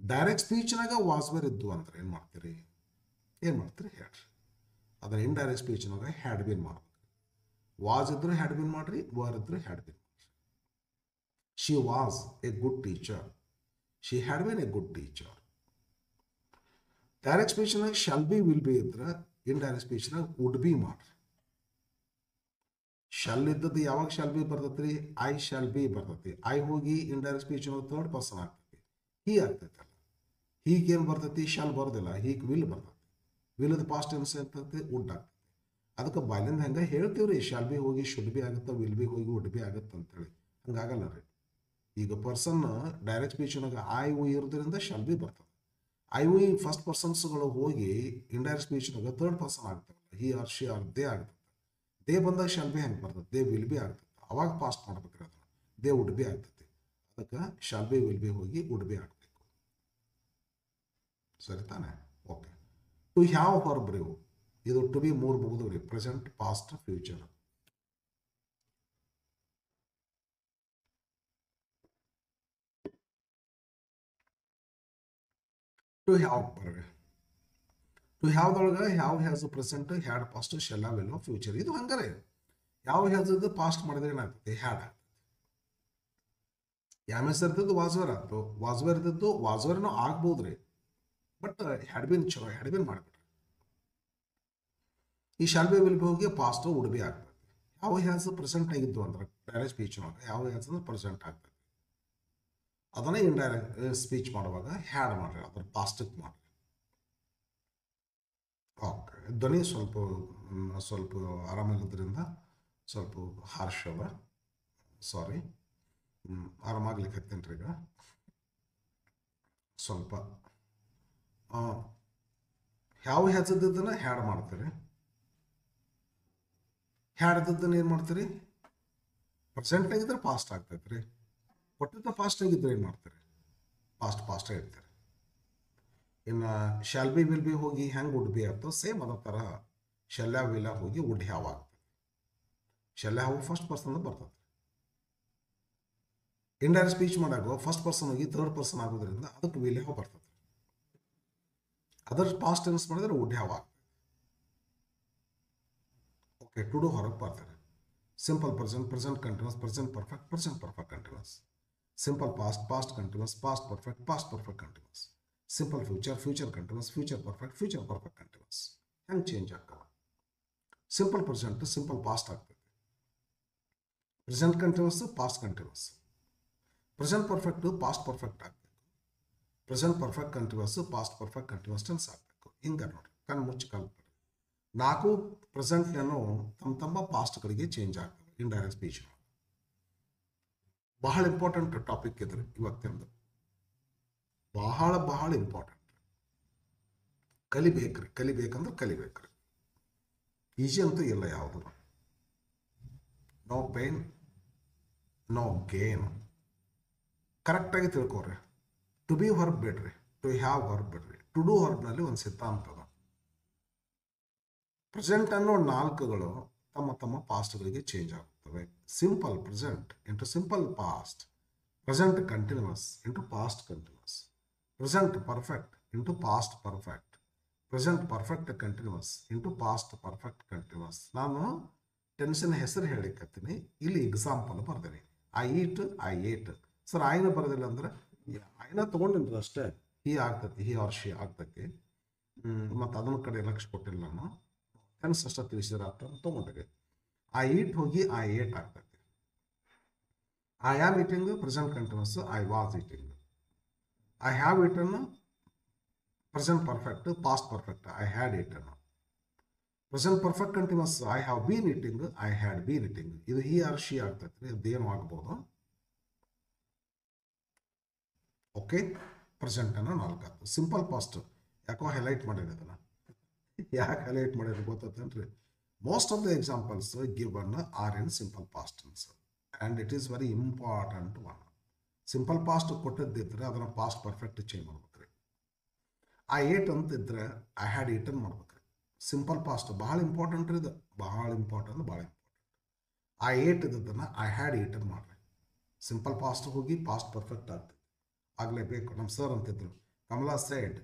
ಡೈರೆಕ್ಟ್ ಸ್ಪೀಚ್ನಾಗ ವಾಸ್ ಬೇರ್ ಇದ್ದು ಅಂದ್ರೆ ಏನು ಮಾಡ್ತೀರಿ ಹೇಳ್ರಿ. ಅದನ್ನು ಇನ್ಡೈರೆಕ್ಟ್ ಸ್ಪೀಚ್ನಾಗ ಹ್ಯಾಡ್ ಬಿನ್ ಮಾಡ್ಬೇಕು. ವಾಸ್ ಇದ್ರು ಹ್ಯಾಡ್ ಬಿನ್ ಮಾಡ್ರಿ, ವರ್ ಇದ್ರು ಹ್ಯಾಡ್ ಬಿನ್ ಮಾಡ್ರಿ. She was a good teacher, she had been a good teacher. Direct ಸ್ಪೀಚ್ನಾಗ ಶಾಲ್ ಬಿ ವಿಲ್ ಬಿ ಇದ್ರೆ ಇನ್ಡೈರೆಕ್ಟ್ ಸ್ಪೀಚ್ನಾಗ ವುಡ್ ಬಿ ಮಾಡ್ರಿ. ಶಾಲ್ ಇದ್ದದ್ದು ಯಾವಾಗ ಶಾಲ್ ಬಿ ಬರ್ತೈತ್ರಿ? ಐ ಶಾಲ್ ಬಿ ಬರ್ತೈತಿ. ಐ ಹೋಗಿ ಇನ್ಡೈರೆಕ್ಟ್ ಸ್ಪೀಚ್ ಥರ್ಡ್ ಪರ್ಸನ್ ಆಗ್ತೈತಿ, ಹೀ ಆಗ್ತೈತಲ್ಲ. ಹೀಗೇನು ಬರ್ತೈತಿ? ಶಾಲ್ ಬರೋದಿಲ್ಲ, ಹೀಗೆ ವಿಲ್ ಬರ್ತೈತಿ. ವಿಲ್ದ ಪಾಸ್ಟ್ ಟೆನ್ಸ್ ಇರ್ತೈತಿ, ವುಡ್ ಆಗ್ತೈತಿ. ಅದಕ್ಕೆ ಬಾಲಿಂದ ಹೆಂಗೆ ಹೇಳ್ತೀವ್ರಿ, ಶಾಲ್ ಬಿ ಹೋಗಿ ಶುಡ್ ಬಿ ಆಗುತ್ತೆ, ವಿಲ್ ಬಿ ಹೋಗಿ ವುಡ್ ಬಿ ಆಗುತ್ತೆ ಅಂತೇಳಿ. ಹಂಗಾಗಲ್ಲ ರೀ. ಈಗ ಪರ್ಸನ್ ಡೈರೆಕ್ಟ್ ಸ್ಪೀಚ್ನಾಗ ಐ ವು ಇರೋದ್ರಿಂದ ಶಾಲ್ ಬಿ ಬರ್ತದೆ. ಐ ವು ಫಸ್ಟ್ ಪರ್ಸನ್ಸ್ಗಳು ಹೋಗಿ ಇಂಡೈರೆಕ್ಟ್ ಸ್ಪೀಚ್ನಾಗ ಥರ್ಡ್ ಪರ್ಸನ್ ಆಗ್ತಾವಲ್ಲ, he or she or they ಆಗ್ತದೆ. ದೇ ಬಂದಾಗ ಶಾಲ್ ಬಿ ಹೆಂಗೆ ಬರ್ತದೆ? ದೇ ವಿಲ್ ಬಿ ಆಗ್ತದೆ. ಅವಾಗ ಪಾಸ್ಟ್ ಮಾಡ್ಬೇಕ್ರಿ ಅದನ್ನು. ದೇ ವುಡ್ ಬಿ ಆಗ್ತೈತಿ. ಅದಕ್ಕೆ ಶಾಲ್ ಬಿ ವಿಲ್ ಬಿ ಹೋಗಿ ವುಡ್ ಬಿ ಆಗ್ಬೇಕು. ಸರಿ ತಾನೆ? Okay. To have or brave, ಇದು ಟು ಬಿ 3 ಮುಗಿದ್ರಿ. Present, past, future. To have ಬರ್ರಿ. ಟು ಹ್ಯಾವ್ದೊಳಗೆ have has present, had past, shall will future. ಇದು ಹಂಗಾರೆ ಯಾವ ಹ್ಯಾಸ್ ಪಾಸ್ಟ್ ಮಾಡಿದ್ರೆ ಏನಾಗ್ತದೆ? ಹ್ಯಾಡ್ ಆಗ್ತದೆ. ಯಾಮೇಸ್ ಇರ್ತದ್ದು ವಾಸ್ವೇರ್ ಆಗ್ತು, ವಾಸ್ವೇರ್ ಇದ್ದದ್ದು ವಾಸ್ವೇರ್ನೂ ಆಗ್ಬೋದ್ರಿ. ಬಟ್ ಹ್ಯಾಡ್ ಬಿನ್ ಚಲೋ, ಹ್ಯಾಡ್ ಬಿನ್ ಮಾಡಿಬಿಟ್ರಿ. ಈ ಶಾಲ್ ಬಿ ವಿಲ್ ಬಿ ಹೋಗಿ ಪಾಸ್ಟ್ ವುಡ್ ಬಿ ಆಗ್ತದೆ. ಯಾವ ಹ್ಯಾಸ್ ಪ್ರೆಸೆಂಟ್ ಆಗಿದ್ದು ಅಂದ್ರೆ ಡೈರೆಕ್ಟ್ ಸ್ಪೀಚ್ ಒಳಗೆ ಯಾವ ಹ್ಯಾಸ್ ಅಂದ್ರೆ ಪ್ರೆಸೆಂಟ್ ಆಗ್ತದೆ. ಅದನ್ನೇ ಇಂಡೈರೆಕ್ಟ್ ಸ್ಪೀಚ್ ಮಾಡುವಾಗ ಹ್ಯಾಡ್ ಮಾಡ್ರಿ, ಅದ್ರ ಪಾಸ್ಟಿಗೆ ಮಾಡ್ರಿ. ಓಕೆ. ಧ್ವನಿ ಸ್ವಲ್ಪ ಆರಾಮಿಲ್ಲದ್ರಿಂದ ಸ್ವಲ್ಪ ಹಾರ್ಶ್ ಅದ, ಸಾರಿ. ಆರಾಮಾಗ್ಲಿಕ್ಕೆ ಹತ್ತೇನೆ ರೀ. ಈಗ ಸ್ವಲ್ಪ ಯಾವ ಹ್ಯಾಚದನ್ನು ಹ್ಯಾಡ್ ಮಾಡ್ತೀರಿ, ಹ್ಯಾಡ್ ಇದ್ದದ್ದನ್ನು ಏನು ಮಾಡ್ತೀರಿ? ಪ್ರೆಸೆಂಟ್ನಾಗಿದ್ರೆ ಪಾಸ್ಟ್ ಆಗ್ತೈತೆ ರೀ. ಕೊಟ್ಟಿದ್ದ ಪಾಸ್ಟಾಗಿದ್ರೆ ಏನು ಮಾಡ್ತೀರಿ? ಪಾಸ್ಟೇ ಇರ್ತೀರಿ. ಇನ್ನು ಶಾಲ್ ಬಿ ವಿಲ್ ಬಿ ಹೋಗಿ ಹೆಂಗೆ ವುಡ್ ಬಿ ಆಗ್ತದೆ, ಸೇಮ್ ಅದೇ ಥರ ಶೆಲ್ಲ ವಿಲ್ಲ ಹೋಗಿ ವುಡ್ ಹ್ಯಾವ್ ಆಗ್ತದೆ. ಶೆಲ್ಲ ಹ್ಯಾವ್ ಫಸ್ಟ್ ಪರ್ಸನ್ ಬರ್ತದೆ. ಇಂಡೈರೆಕ್ಟ್ ಸ್ಪೀಚ್ ಮಾಡಾಗ ಫಸ್ಟ್ ಪರ್ಸನ್ ಹೋಗಿ ಥರ್ಡ್ ಪರ್ಸನ್ ಆಗೋದ್ರಿಂದ ಅದಕ್ಕೆ ವಿಲ್ ಹ್ಯಾವ್ ಬರ್ತದೆ. ಅದರ ಪಾಸ್ಟ್ ಟೆನ್ಸ್ ಮಾಡಿದ್ರೆ ವುಡ್ ಹ್ಯಾವ್ ಆಗ್ತದೆ. ಓಕೆ. ಟು ಡು ಹೊರಗೆ ಬರ್ತಾರೆ. Simple present, present continuous, present perfect, present perfect continuous. Simple past, past continuous, past perfect, past perfect continuous. Simple future, future continuous, future perfect, future perfect continuous. ಹೆಂಗೆ change ಆಗ್ತವೆ? Simple present simple past ಆಗ್ತದೆ. Present continuous, past continuous. Present perfect past perfect ಆಗಬೇಕು. Present perfect continuous, past perfect continuous tense ಆಗಬೇಕು. ಹಿಂಗೆ ನೋಡ್ರಿ, ಕಣ್ಣು ಮುಚ್ಚಿ ಕಲ್ತ್ಬಿಡ್ರಿ. 4 ಪ್ರೆಸೆಂಟ್ನೇನೋ ತಮ್ಮ ಪಾಸ್ಟ್ಗಳಿಗೆ ಚೇಂಜ್ ಆಗ್ತವೆ. Indirect speech. ಬಹಳ ಇಂಪಾರ್ಟೆಂಟ್ ಟಾಪಿಕ್ ಇದ್ರಿ ಇವತ್ತಿಂದು, ಬಹಳ ಇಂಪಾರ್ಟೆಂಟ್. ಕಲಿಬೇಕಂದ್ರೆ ಕಲಿಬೇಕ್ರಿ. ಈಜಿ ಅಂತೂ ಇಲ್ಲ ಯಾವುದು. No pain no gain. ಕರೆಕ್ಟಾಗಿ ತಿಳ್ಕೊರಿ. ಟು ಬಿ ವರ್ಬ್ ಬಿಡ್ರಿ, ಟು ಹ್ಯಾವ್ ವರ್ಬ್ ಬಿಡ್ರಿ. ಟು ಡೂ ವರ್ಬ್ನಲ್ಲಿ ಒಂದು ಸಿದ್ಧಾಂತ ಅದ. ಪ್ರೆಸೆಂಟ್ ಅನ್ನೋ 4ಗಳು ತಮ್ಮ ಪಾಸ್ಟ್ಗಳಿಗೆ ಚೇಂಜ್ ಆಗುತ್ತವೆ. Simple present into simple past, present continuous into past continuous, present perfect into past perfect, present perfect continuous into past perfect continuous. ನಾನು ಟೆನ್ಷನ್ ಹೆಸರು ಹೇಳಿಕತ್ತೀನಿ, ಇಲ್ಲಿ ಎಕ್ಸಾಂಪಲ್ ಬರ್ದೇನೆ. ಐ ಏಟ್ ಸರ್, ಆಯ್ನ ಬರೋದಿಲ್ಲ ಅಂದ್ರೆ ಆಯ್ನ ತೊಗೊಂಡಿನ್ರಿ ಅಷ್ಟೇ. ಹಿ ಆಗ್ತೈತಿ, ಹಿ ಆರ್ ಶಿ ಆಗ್ತೈತಿ. ಮತ್ತು ಅದನ್ನ ಕಡೆ ಲಕ್ಷ ಕೊಟ್ಟಿಲ್ಲ ನಾನು. ಟೆನ್ಸ್ ಅಷ್ಟೇ ತಿಳಿಸಿದ್ರೆ ಆಗ್ತ ತೊಗೊಂಡಿಗೆ. ಐ ಈಟ್ ಹೋಗಿ ಐ ಏಟ್ ಆಗ್ತೈತಿ. I am eating present continuous, I was eating. I have eaten present perfect, past perfect, I had eaten. Present perfect continuous, I have been eating, I had been eating. ಇದು he or she ಆಗ್ತೈತಿ. ಅದೇನು ಆಗ್ಬೋದು. Okay, present ಅನ್ನ 4 ಆಯ್ತು. Simple past ಯಾಕೋ highlight ಮಾಡಿದೆ ಅದನ್ನು. ಯಾಕೆ ಹೈಲೈಟ್ ಮಾಡಿದ್ರೆ ಗೊತ್ತೇನ್ರಿ? Most of the examples given are in simple past tense and it is very important one. Simple past ಕೊಟ್ಟಿದ್ದಿದ್ರೆ ಅದನ್ನು ಪಾಸ್ಟ್ ಪರ್ಫೆಕ್ಟ್ ಚೇಂಜ್ ಮಾಡ್ಬೇಕ್ರಿ. ಐ ಏಟ್ ಅಂತಿದ್ರೆ ಐ ಹ್ಯಾಡ್ ಈಟನ್ ಮಾಡ್ಬೇಕ್ರಿ. ಸಿಂಪಲ್ ಪಾಸ್ಟ್ ಭಾಳ ಇಂಪಾರ್ಟೆಂಟ್ ರೀ. ಇದು ಭಾಳ ಇಂಪಾರ್ಟೆಂಟ್. ಐ ಏಟ್ ಇದ್ದದನ್ನು ಐ ಹ್ಯಾಡ್ ಈಟನ್ ಮಾಡ್ರಿ. ಸಿಂಪಲ್ ಪಾಸ್ಟ್ ಹೋಗಿ ಪಾಸ್ಟ್ ಪರ್ಫೆಕ್ಟ್ ಆಗ್ತದೆ, ಆಗಲೇಬೇಕು. ನಮ್ಮ ಸರ್ ಅಂತಿದ್ರು, Kamala said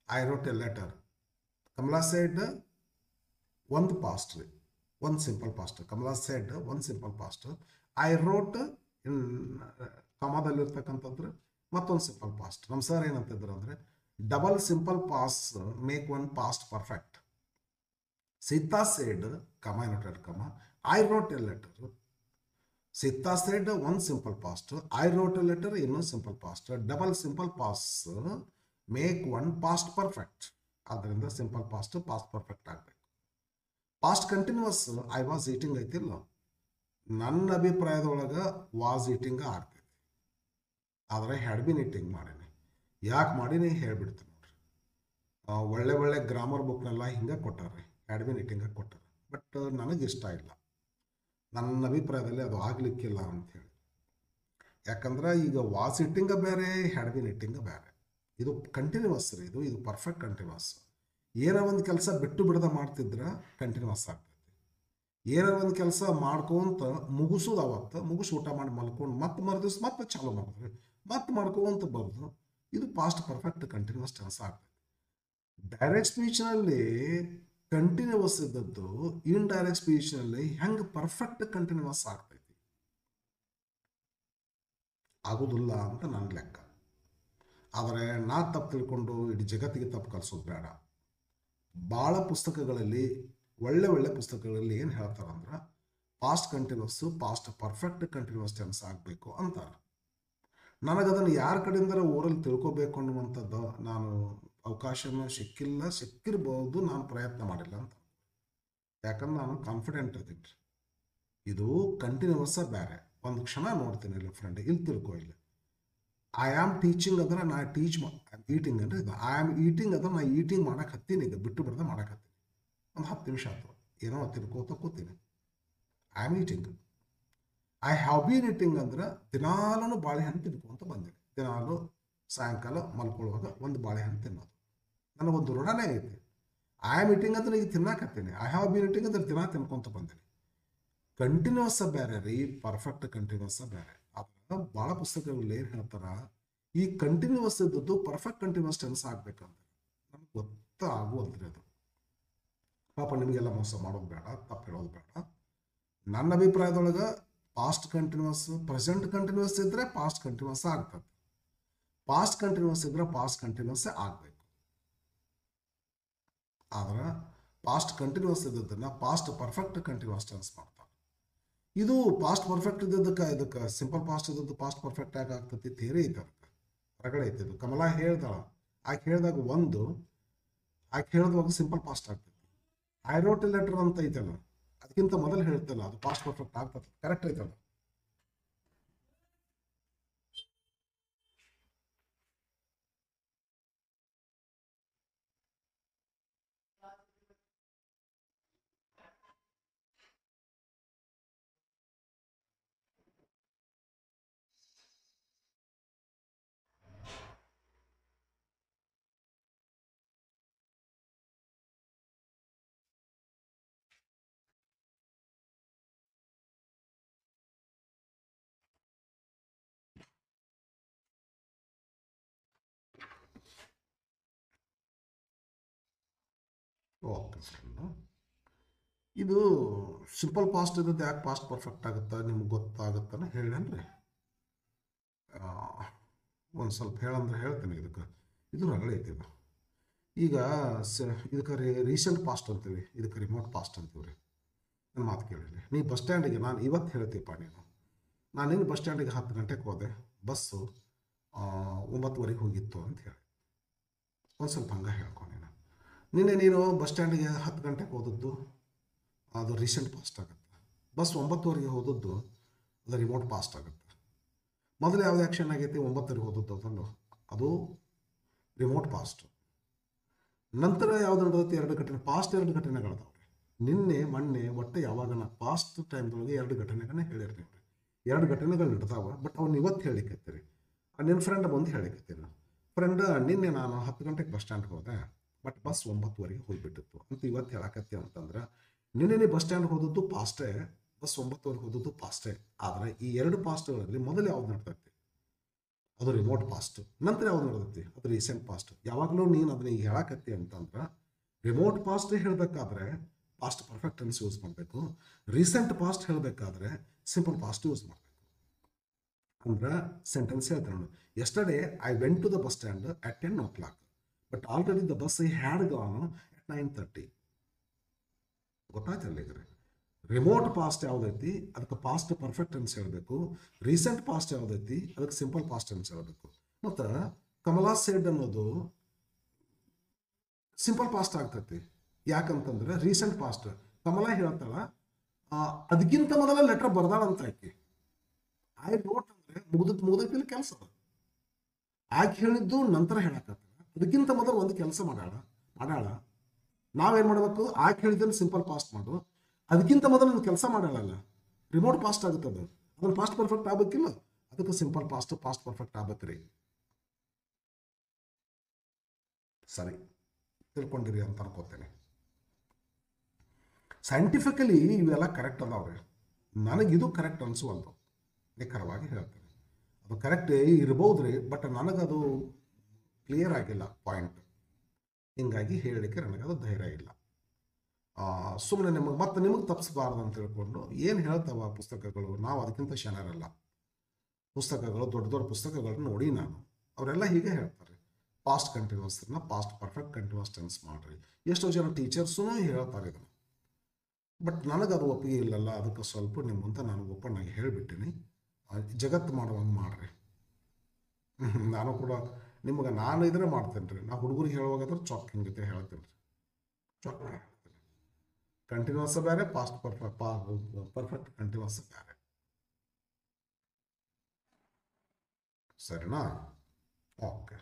I wrote a letter. Kamala said ಒಂದು ಪಾಸ್ಟ್ ರೀ, ಒಂದು ಸಿಂಪಲ್ ಪಾಸ್ಟ್. ಕಮಲಾ ಸೈಡ್ ಒಂದು simple past. I wrote in ಕಮಾದಲ್ಲಿರ್ತಕ್ಕಂಥದ್ದು ಮತ್ತೊಂದು ಸಿಂಪಲ್ ಪಾಸ್ಟ್. ನಮ್ಮ ಸರ್ ಏನಂತಿದ್ರು ಅಂದರೆ, double simple past make one past perfect. Sita said comma inverted comma, I wrote a letter. Sita said ಒಂದು simple past, I wrote a letter ಇನ್ನೊಂದು simple past. Double simple past make one past perfect. ಆದ್ದರಿಂದ simple past past perfect ಆಗಬೇಕು. Past continuous I was eating ಐತಿಲ್ಲ, ನನ್ನ ಅಭಿಪ್ರಾಯದೊಳಗೆ was eating ಆಗ್ತೈತಿ. ಆದರೆ had been eating ಮಾಡೀನಿ. ಯಾಕೆ ಮಾಡೀನಿ ಹೇಳ್ಬಿಡ್ತೀನಿ ನೋಡ್ರಿ. ಒಳ್ಳೆ ಗ್ರಾಮರ್ ಬುಕ್ನೆಲ್ಲ ಹಿಂಗೆ ಕೊಟ್ಟಾರೆ, ಹ್ಯಾಡ್ ಬಿನ್ ಈಟಿಂಗ ಕೊಟ್ಟಾರೆ. ಬಟ್ ನನಗೆ ಇಷ್ಟ ಇಲ್ಲ, ನನ್ನ ಅಭಿಪ್ರಾಯದಲ್ಲಿ ಅದು ಆಗಲಿಕ್ಕಿಲ್ಲ ಅಂಥೇಳಿ. ಯಾಕಂದ್ರೆ ಈಗ ವಾಸ್ ಈಟಿಂಗ ಬೇರೆ, ಹ್ಯಾಡ್ ಬಿನ್ ಈಟಿಂಗ ಬೇರೆ. ಇದು ಕಂಟಿನ್ಯೂಸ್ ರೀ. ಇದು ಪರ್ಫೆಕ್ಟ್ ಕಂಟಿನ್ಯೂಸ್. ಏನೋ ಒಂದು ಕೆಲಸ ಬಿಟ್ಟು ಬಿಡದ ಮಾಡ್ತಿದ್ರೆ ಕಂಟಿನ್ಯೂಸ್ ಆಗ್ತೈತಿ. ಏನೋ ಒಂದು ಕೆಲಸ ಮಾಡ್ಕೊಂತ ಮುಗಿಸೋದು, ಅವತ್ತು ಮುಗಿಸಿ ಊಟ ಮಾಡಿ ಮಲ್ಕೊಂಡು ಮತ್ತೆ ಮರುದಿವ್ಸ ಮತ್ತೆ ಚಾಲೂ ಮಾಡಿದ್ರಿ, ಮತ್ತೆ ಮಾಡ್ಕೊಂತ ಬರೋದು. ಇದು ಪಾಸ್ಟ್ ಪರ್ಫೆಕ್ಟ್ ಕಂಟಿನ್ಯೂಸ್ ಟೆನ್ಸ್ ಆಗ್ತೈತಿ. ಡೈರೆಕ್ಟ್ ಸ್ಪೀಚ್ನಲ್ಲಿ ಕಂಟಿನ್ಯೂಸ್ ಇದ್ದದ್ದು ಇನ್ಡೈರೆಕ್ಟ್ ಸ್ಪೀಚ್ನಲ್ಲಿ ಹೆಂಗೆ ಪರ್ಫೆಕ್ಟ್ ಕಂಟಿನ್ಯೂಸ್ ಆಗ್ತೈತಿ? ಆಗೋದಿಲ್ಲ ಅಂತ ನನ್ನ ಲೆಕ್ಕ. ಆದರೆ ನಾ ತಪ್ಪು ತಿಳ್ಕೊಂಡು ಇಡೀ ಜಗತ್ತಿಗೆ ತಪ್ಪು ಕಲಿಸೋದು ಬೇಡ. ಭಾಳ ಪುಸ್ತಕಗಳಲ್ಲಿ, ಒಳ್ಳೆ ಪುಸ್ತಕಗಳಲ್ಲಿ ಏನು ಹೇಳ್ತಾರಂದ್ರೆ, past continuous past perfect continuous tense ಆಗಬೇಕು ಅಂತಾರೆ. ನನಗದನ್ನು ಯಾರ ಕಡೆಯಿಂದರ ಓರಲ್ಲಿ ತಿಳ್ಕೊಬೇಕು ಅನ್ನುವಂಥದ್ದು ನಾನು ಅವಕಾಶನೂ ಸಿಕ್ಕಿರ್ಬೋದು. ನಾನು ಪ್ರಯತ್ನ ಮಾಡಿಲ್ಲ ಅಂತ. ಯಾಕಂದ್ರೆ ನಾನು ಕಾನ್ಫಿಡೆಂಟ್ ಅದೀನಿ. ಇದು ಕಂಟಿನ್ಯೂಸ ಬೇರೆ. ಒಂದು ಕ್ಷಣ ನೋಡ್ತೀನಿ ಇಲ್ಲ ಫ್ರೆಂಡ್, ಇಲ್ಲಿ ತಿಳ್ಕೊ. ಇಲ್ಲ ಐ ಆಮ್ ಟೀಚಿಂಗ್ ಅಂದ್ರೆ ನಾ ಟೀಚ್ ಈಟಿಂಗ್ ಅಂದರೆ ಇದು. ಐ ಆಮ್ ಈಟಿಂಗ್ ಅಂದ್ರೆ ನಾ ಈಟಿಂಗ್ ಮಾಡಕ್ಕೆ ಹತ್ತೀನಿ. ಈಗ ಬಿಟ್ಟು ಬಿಡದೆ ಮಾಡಕ್ಕೆ ಹತ್ತೀನಿ. ಒಂದು 10 ನಿಮಿಷ ಆಯ್ತು, ಏನೋ ತಿಳ್ಕೋತ ಕೂತೀನಿ. I am eating. I have been eating ಅಂದ್ರೆ ದಿನಾಲೂ ಬಾಳೆಹಣ್ಣು ತಿನ್ಕೊಂತ ಬಂದಿನಿ. ದಿನಾಲು ಸಾಯಂಕಾಲ ಮಲ್ಕೊಳ್ಳುವಾಗ ಒಂದು ಬಾಳೆಹಣ್ಣು ತಿನ್ನೋದು ನನಗೊಂದು ರೂಢನೇ ಐತಿ. ಐ ಆಮ್ ಈಟಿಂಗ್ ಅಂದ್ರೆ ಈಗ ತಿನ್ನಕತ್ತೀನಿ. ಐ ಹ್ಯಾವ್ ಬೀನ್ ಈಟಿಂಗ್ ಅಂದ್ರೆ ದಿನ ತಿನ್ಕೊಂತ ಬಂದೀನಿ. ಕಂಟಿನ್ಯೂಸ ಬೇರೆ ರೀ, ಪರ್ಫೆಕ್ಟ್ ಕಂಟಿನ್ಯೂಸ ಬೇರೆ. ಅದ್ರ ಭಾಳ ಪುಸ್ತಕಗಳಲ್ಲಿ ಏನು ಹೇಳ್ತಾರ, ಈ ಕಂಟಿನ್ಯೂಸ್ ಇದ್ದದ್ದು ಪರ್ಫೆಕ್ಟ್ ಕಂಟಿನ್ಯೂಸ್ ಟೆನ್ಸ್ ಆಗ್ಬೇಕಂತ. ನಮ್ಗೆ ಗೊತ್ತಾಗುವಂತ್ರಿ ಅದು. ಪಾಪ ನಿಮಗೆಲ್ಲ ಮೋಸ ಮಾಡೋದು ಬೇಡ, ತಪ್ಪು ಹೇಳೋದು ಬೇಡ. ನನ್ನ ಅಭಿಪ್ರಾಯದೊಳಗೆ ಪಾಸ್ಟ್ ಕಂಟಿನ್ಯೂಸ್, ಪ್ರೆಸೆಂಟ್ ಕಂಟಿನ್ಯೂಸ್ ಇದ್ರೆ ಪಾಸ್ಟ್ ಕಂಟಿನ್ಯೂಸ್ ಆಗ್ತದೆ. ಪಾಸ್ಟ್ ಕಂಟಿನ್ಯೂಸ್ ಇದ್ರೆ ಪಾಸ್ಟ್ ಕಂಟಿನ್ಯೂಸೇ ಆಗಬೇಕು. ಆದ್ರೆ ಪಾಸ್ಟ್ ಕಂಟಿನ್ಯೂಸ್ ಇದ್ದದನ್ನು ಪಾಸ್ಟ್ ಪರ್ಫೆಕ್ಟ್ ಕಂಟಿನ್ಯೂಸ್ ಟೆನ್ಸ್ ಮಾಡ್ತಾರೆ. ಇದು ಪಾಸ್ಟ್ ಪರ್ಫೆಕ್ಟ್ ಇದ್ದದಕ್ಕೆ ಇದಕ್ಕೆ ಸಿಂಪಲ್ ಪಾಸ್ಟ್ ಇದ್ದದ್ದು ಪಾಸ್ಟ್ ಪರ್ಫೆಕ್ಟ್ ಆಗಿ ಆಗ್ತತಿ. ಥಿಯರಿ ಐತೆ, ಅದಕ್ಕೆ ಹೊರಗಡೆ ಐತೆ. ಇದು ಕಮಲಾ ಹೇಳ್ದಾಳ, ಆಕೆ ಹೇಳಿದಾಗ ಆಕೆ ಹೇಳಿದಾಗ ಸಿಂಪಲ್ ಪಾಸ್ಟ್ ಆಗ್ತೈತಿ. ಐ ರೋಟ್ ಎ ಲೆಟರ್ ಅಂತ ಐತಲ್ಲ, ಅದಕ್ಕಿಂತ ಮೊದಲು ಹೇಳ್ತಲ್ಲ ಅದು ಪಾಸ್ಟ್ ಪರ್ಫೆಕ್ಟ್ ಆಗ್ತದೆ, ಕರೆಕ್ಟ್ ಐತಲ್ಲ. ಓಕೆ ಫ್ರೆಂಡ್, ಇದು ಸಿಂಪಲ್ ಪಾಸ್ಟ್ ಇರೋದು ಯಾಕೆ ಪಾಸ್ಟ್ ಪರ್ಫೆಕ್ಟ್ ಆಗುತ್ತಾ ನಿಮ್ಗೆ ಗೊತ್ತಾಗುತ್ತಾನೆ ಹೇಳೇನ್ರಿ? ಒಂದು ಸ್ವಲ್ಪ ಹೇಳಂದ್ರೆ ಹೇಳ್ತೇನೆ. ಇದು ರಗಳೆ ಐತಿ ಇದು. ಈಗ ಇದಕ್ಕೆ ರೀಸೆಂಟ್ ಪಾಸ್ಟ್ ಅಂತೀವಿ, ಇದಕ್ಕೆ ರಿಮೋಟ್ ಪಾಸ್ಟ್ ಅಂತೀವಿ ರೀ. ನನ್ನ ಮಾತು ಕೇಳಿರಿ, ನೀ ಬಸ್ ಸ್ಟ್ಯಾಂಡಿಗೆ ನಾನು ಇವತ್ತು ಹೇಳ್ತೀಪ್ಪ ನಾನೇನು ಬಸ್ ಸ್ಟ್ಯಾಂಡಿಗೆ 10 ಗಂಟೆಗೆ ಹೋದೆ, ಬಸ್ಸು 9:30 ಹೋಗಿತ್ತು ಅಂತ ಹೇಳಿ ಒಂದು ಸ್ವಲ್ಪ ಹಂಗೆ ಹೇಳ್ಕೊಂಡು ನೀನು ಬಸ್ ಸ್ಟ್ಯಾಂಡಿಗೆ 10 ಗಂಟೆಗೆ ಹೋದದ್ದು ಅದು ರೀಸೆಂಟ್ ಪಾಸ್ಟ್ ಆಗುತ್ತೆ. ಬಸ್ 9:30 ಹೋದದ್ದು ಅದು ರಿಮೋಟ್ ಪಾಸ್ಟ್ ಆಗುತ್ತೆ. ಮೊದಲು ಯಾವ್ದು ಆ್ಯಕ್ಷನ್ ಆಗೈತಿ 9:30 ಹೋದದ್ದು ಅದನ್ನು ಅದು ರಿಮೋಟ್ ಪಾಸ್ಟ್. ನಂತರ ಯಾವ್ದು ನಡೆದೈತಿ 2 ಘಟನೆ, ಪಾಸ್ಟ್ 2 ಘಟನೆಗಳದಾವ್ರಿ. ನಿನ್ನೆ ಮೊನ್ನೆ ಒಟ್ಟು ಯಾವಾಗ ಪಾಸ್ಟ್ ಟೈಮ್ದೊಳಗೆ 2 ಘಟನೆಗಳನ್ನ ಹೇಳಿರಿ ನೀವು. 2 ಘಟನೆಗಳು ನಡೆದಾವ, ಬಟ್ ಅವ್ನು ಇವತ್ತು ಹೇಳಿಕತ್ತೀರಿ. ನಿನ್ನ ಫ್ರೆಂಡ್ ಬಂದು ಹೇಳಿಕತ್ತೀರಿ. ಫ್ರೆಂಡ್ ನಿನ್ನೆ ನಾನು 10 ಗಂಟೆಗೆ ಬಸ್ ಸ್ಟ್ಯಾಂಡ್ಗೆ ಹೋದೆ, ಬಟ್ ಬಸ್ 9:30 ಹೋಗಿಬಿಟ್ಟಿತ್ತು ಅಂತ ಇವತ್ತು ಹೇಳಕತ್ತಿ ಅಂತಂದ್ರೆ ನಿನ್ನೆ ಬಸ್ ಸ್ಟ್ಯಾಂಡ್ಗೆ ಹೋದದ್ದು ಪಾಸ್ಟೇ, ಬಸ್ 9:30 ಹೋದದ್ದು ಪಾಸ್ಟೇ. ಆದರೆ ಈ 2 ಪಾಸ್ಟ್ಗಳಲ್ಲಿ ಮೊದಲು ಯಾವ್ದು ನಡ್ತೈತಿ ಅದು ರಿಮೋಟ್ ಪಾಸ್ಟ್. ನಂತರ ಯಾವ್ದು ನಡೆದೈತಿ ಅದು ರೀಸೆಂಟ್ ಪಾಸ್ಟ್. ಯಾವಾಗಲೂ ನೀನು ಅದನ್ನ ಈಗ ಹೇಳಕತ್ತಿ ಅಂತಂದ್ರೆ ರಿಮೋಟ್ ಪಾಸ್ಟ್ ಹೇಳಬೇಕಾದ್ರೆ ಪಾಸ್ಟ್ ಪರ್ಫೆಕ್ಟ್ ಟೆನ್ಸ್ ಯೂಸ್ ಮಾಡಬೇಕು. ರೀಸೆಂಟ್ ಪಾಸ್ಟ್ ಹೇಳಬೇಕಾದ್ರೆ ಸಿಂಪಲ್ ಪಾಸ್ಟ್ ಯೂಸ್ ಮಾಡಬೇಕು. ಅಂದ್ರೆ ಸೆಂಟೆನ್ಸ್ ಹೇಳ್ತೇನೆ ನೋಡಿ. Yesterday I went to the bus stand at 10 o'clock, but already the bus had gone at 9:30. ಗೊತ್ತಾಯ್ತಲ್ಲ ಈಗ ರೀ. ರಿಮೋಟ್ ಪಾಸ್ಟ್ ಯಾವುದೈತಿ ಅದಕ್ಕೆ ಪಾಸ್ಟ್ ಪರ್ಫೆಕ್ಟ್ ಟೆನ್ಸ್ ಹೇಳಬೇಕು. ರೀಸೆಂಟ್ ಪಾಸ್ಟ್ ಯಾವುದೈತಿ ಅದಕ್ಕೆ ಸಿಂಪಲ್ ಪಾಸ್ಟ್ ಟೆನ್ಸ್ ಹೇಳಬೇಕು. ಮತ್ತು ಕಮಲಾ ಸೆಡ್ ಅನ್ನೋದು ಸಿಂಪಲ್ ಪಾಸ್ಟ್ ಆಗ್ತೈತಿ. ಯಾಕಂತಂದ್ರೆ ರೀಸೆಂಟ್ ಪಾಸ್ಟ್ ಕಮಲಾ ಹೇಳ್ತಾಳ ಅದಕ್ಕಿಂತ ಮೊದಲ ಲೆಟರ್ ಬರ್ದಾಳಂತ ಆಕಿ. ಐ ನೋಟ್ ಅಂದ್ರೆ ಮುಗ್ದೈತಿಲ್ಲ ಕೆಲಸ. ಆಕೆ ಹೇಳಿದ್ದು ನಂತರ ಹೇಳಕತ್ತಾಳ, ಅದಕ್ಕಿಂತ ಮೊದಲು ಒಂದು ಕೆಲಸ ಮಾಡಾಳ. ನಾವೇನು ಮಾಡಬೇಕು, ಆಕೆ ಹೇಳಿದ್ದನ್ನು ಸಿಂಪಲ್ ಪಾಸ್ಟ್ ಮಾಡು, ಅದಕ್ಕಿಂತ ಮೊದಲು ಒಂದು ಕೆಲಸ ಮಾಡಲ್ಲ, ರಿಮೋಟ್ ಪಾಸ್ಟ್ ಆಗುತ್ತದು. ಅದನ್ನು ಪಾಸ್ಟ್ ಪರ್ಫೆಕ್ಟ್ ಆಗ್ಬೇಕಿಲ್ಲ, ಅದಕ್ಕೆ ಸಿಂಪಲ್ ಪಾಸ್ಟ್ ಪರ್ಫೆಕ್ಟ್ ಆಗ್ಬೇಕ್ರಿ. ಸರಿ ತಿಳ್ಕೊಂಡಿರಿ ಅಂತ ಅನ್ಕೋತೇನೆ. ಸೈಂಟಿಫಿಕಲಿ ಇವೆಲ್ಲ ಕರೆಕ್ಟ್ ಅದಾವ್ರಿ. ನನಗಿದು ಕರೆಕ್ಟ್ ಅನಿಸುವಂಥವು, ನಿಖರವಾಗಿ ಹೇಳ್ತೇನೆ. ಅದು ಕರೆಕ್ಟ್ ಇರ್ಬೋದ್ರಿ, ಬಟ್ ನನಗದು ಕ್ಲಿಯರ್ ಆಗಿಲ್ಲ ಪಾಯಿಂಟ್. ಹಿಂಗಾಗಿ ಹೇಳಲಿಕ್ಕೆ ನನಗದು ಧೈರ್ಯ ಇಲ್ಲ. ಸುಮ್ಮನೆ ನಿಮಗೆ ತಪ್ಪಿಸಬಾರ್ದು ಅಂತ ತಿಳ್ಕೊಂಡು ಏನು ಹೇಳ್ತಾವ ಪುಸ್ತಕಗಳು, ನಾವು ಅದಕ್ಕಿಂತ ಶನರಲ್ಲ. ಪುಸ್ತಕಗಳು ದೊಡ್ಡ ದೊಡ್ಡ ಪುಸ್ತಕಗಳನ್ನ ನೋಡಿ ನಾನು, ಅವರೆಲ್ಲ ಹೀಗೆ ಹೇಳ್ತಾರೆ, ಪಾಸ್ಟ್ ಕಂಟಿನ್ಯೂಸ್ನ ಪಾಸ್ಟ್ ಪರ್ಫೆಕ್ಟ್ ಕಂಟಿನ್ಯೂಸ್ ಟೆನ್ಸ್ ಮಾಡ್ರಿ. ಎಷ್ಟೋ ಜನ ಟೀಚರ್ಸೂ ಹೇಳ್ತಾರೆ ಇದನ್ನು, ಬಟ್ ನನಗದು ಒಪ್ಪಿಗೆ ಇಲ್ಲಲ್ಲ. ಅದಕ್ಕೆ ಸ್ವಲ್ಪ ನಿಮ್ಮಂತ ನಾನು ಓಪನ್ ಆಗಿ ಹೇಳಿಬಿಟ್ಟಿನಿ. ಜಗತ್ತು ಮಾಡುವಂಗೆ ಮಾಡ್ರಿ. ನಾನು ಕೂಡ ನಿಮಗೆ ನಾನು ಇದ್ರೆ ಮಾಡ್ತೇನೆ ರೀ. ನಾ ಹುಡುಗರಿಗೆ ಹೇಳುವಾಗಾದ್ರೆ ಚಾಕಿಂಗ್ ಜೊತೆ ಹೇಳ್ತೇನೆ ರೀ. ಚಾಕ್ ಹೇಳ್ತೇನೆ, ಕಂಟಿನ್ಯೂಸ್ ಬೇರೆ, ಪಾಸ್ಟ್ ಪರ್ಫೆಕ್ಟ್ ಕಂಟಿನ್ಯೂಸ್ ಬೇರೆ. ಸರಿನಾ? ಓಕೆ.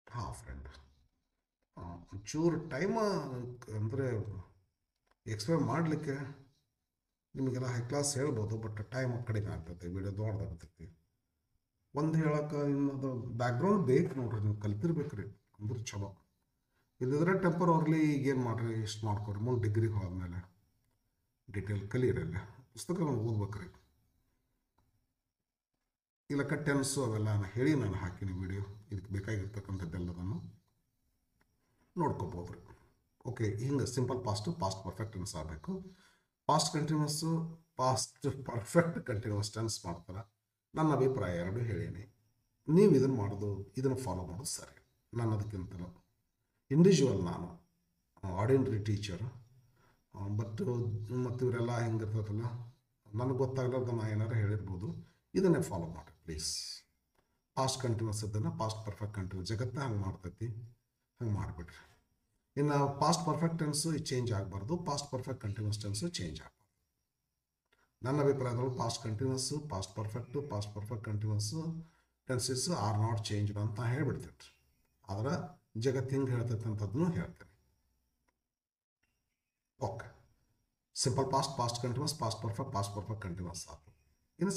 ಹಾಂ ಫ್ರೆಂಡ್, ಒಂಚೂರು ಟೈಮ್ ಅಂದರೆ ಎಕ್ಸ್ಪ್ಲೇನ್ ಮಾಡಲಿಕ್ಕೆ ನಿಮಗೆಲ್ಲ ಹೈ ಕ್ಲಾಸ್ ಹೇಳ್ಬೋದು, ಬಟ್ ಟೈಮ್ ಕಡಿಮೆ ಆಗ್ತೈತೆ, ವಿಡಿಯೋ ದೊಡ್ಡದಾಗ್ತೈತಿ. ಒಂದು ಹೇಳಕ್ಕೆ ಇನ್ನದು ಬ್ಯಾಕ್ಗ್ರೌಂಡ್ ಬೇಕು ನೋಡ್ರಿ, ನೀವು ಕಲ್ತಿರ್ಬೇಕು ರೀ, ಅಂದ್ರೆ ಚಲೋ. ಇಲ್ಲಿದ್ರೆ ಟೆಂಪರವರ್ಲಿ ಈಗೇನು ಮಾಡಿರಿ, ಇಷ್ಟು ಮಾಡ್ಕೊರಿ, ಮುಂದೆ ಡಿಗ್ರಿಗೆ ಹೋದ್ಮೇಲೆ ಡೀಟೇಲ್ ಕಲೀರಲ್ಲ, ಪುಸ್ತಕಗಳನ್ನ ಓದ್ಬೇಕ್ರಿ. ಇಲ್ಲಕ್ಕ ಟೆನ್ಸು ಅವೆಲ್ಲ ಹೇಳಿ ನಾನು ಹಾಕಿನಿ ವಿಡಿಯೋ. ಇದಕ್ಕೆ ಬೇಕಾಗಿರ್ತಕ್ಕಂಥದ್ದೆಲ್ಲದನ್ನು ನೋಡ್ಕೋಬೋದು ರೀ. ಓಕೆ, ಹಿಂಗೆ simple past past perfect tense ಆಗಬೇಕು. Past continuous past perfect continuous tense ಮಾಡ್ತಾರೆ. ನನ್ನ ಅಭಿಪ್ರಾಯ ಎರಡು ಹೇಳೀನಿ. ನೀವು ಇದನ್ನು ಫಾಲೋ ಮಾಡೋದು ಸರಿ. ನಾನು ಅದಕ್ಕಿಂತ ಇಂಡಿವಿಜುವಲ್, ನಾನು ಆರ್ಡಿನರಿ ಟೀಚರ್, ಬಟ್ ಮತ್ತು ಇವರೆಲ್ಲ ಹೆಂಗಿರ್ತದಲ್ಲ ನನಗೆ ಗೊತ್ತಾಗಲಾರ್ದು ನಾ ಏನಾರು ಹೇಳಿರ್ಬೋದು. ಇದನ್ನೇ ಫಾಲೋ ಮಾಡಿ ಪ್ಲೀಸ್. ಪಾಸ್ಟ್ ಕಂಟಿನ್ಯೂಸ್ ಅದನ್ನು ಪಾಸ್ಟ್ ಪರ್ಫೆಕ್ಟ್ ಕಂಟಿನ್ಯೂಸ್ ಜಗತ್ತು ಹಂಗೆ ಮಾಡ್ತೈತಿ, ಹಂಗೆ ಮಾಡಿಬಿಡ್ರಿ. ಇನ್ನು ಪಾಸ್ಟ್ ಪರ್ಫೆಕ್ಟ್ ಟೆನ್ಸು ಚೇಂಜ್ ಆಗಬಾರ್ದು, past perfect continuous tense change ಆಗಬಾರ್ದು. ನನ್ನ ಅಭಿಪ್ರಾಯದಲ್ಲಿ past continuous past perfect continuous tenses are not change ಅಂತ ಹೇಳ್ಬಿಡ್ತೀನಿ ರೀ. ಆದ್ರೆ ಜಗತ್ತು ಹಿಂಗೆ ಹೇಳ್ತೈತೆ ಅಂತದನ್ನು ಹೇಳ್ತೇನೆ. Okay, simple past continuous past perfect continuous ಆಯ್ತು. ಇನ್ನು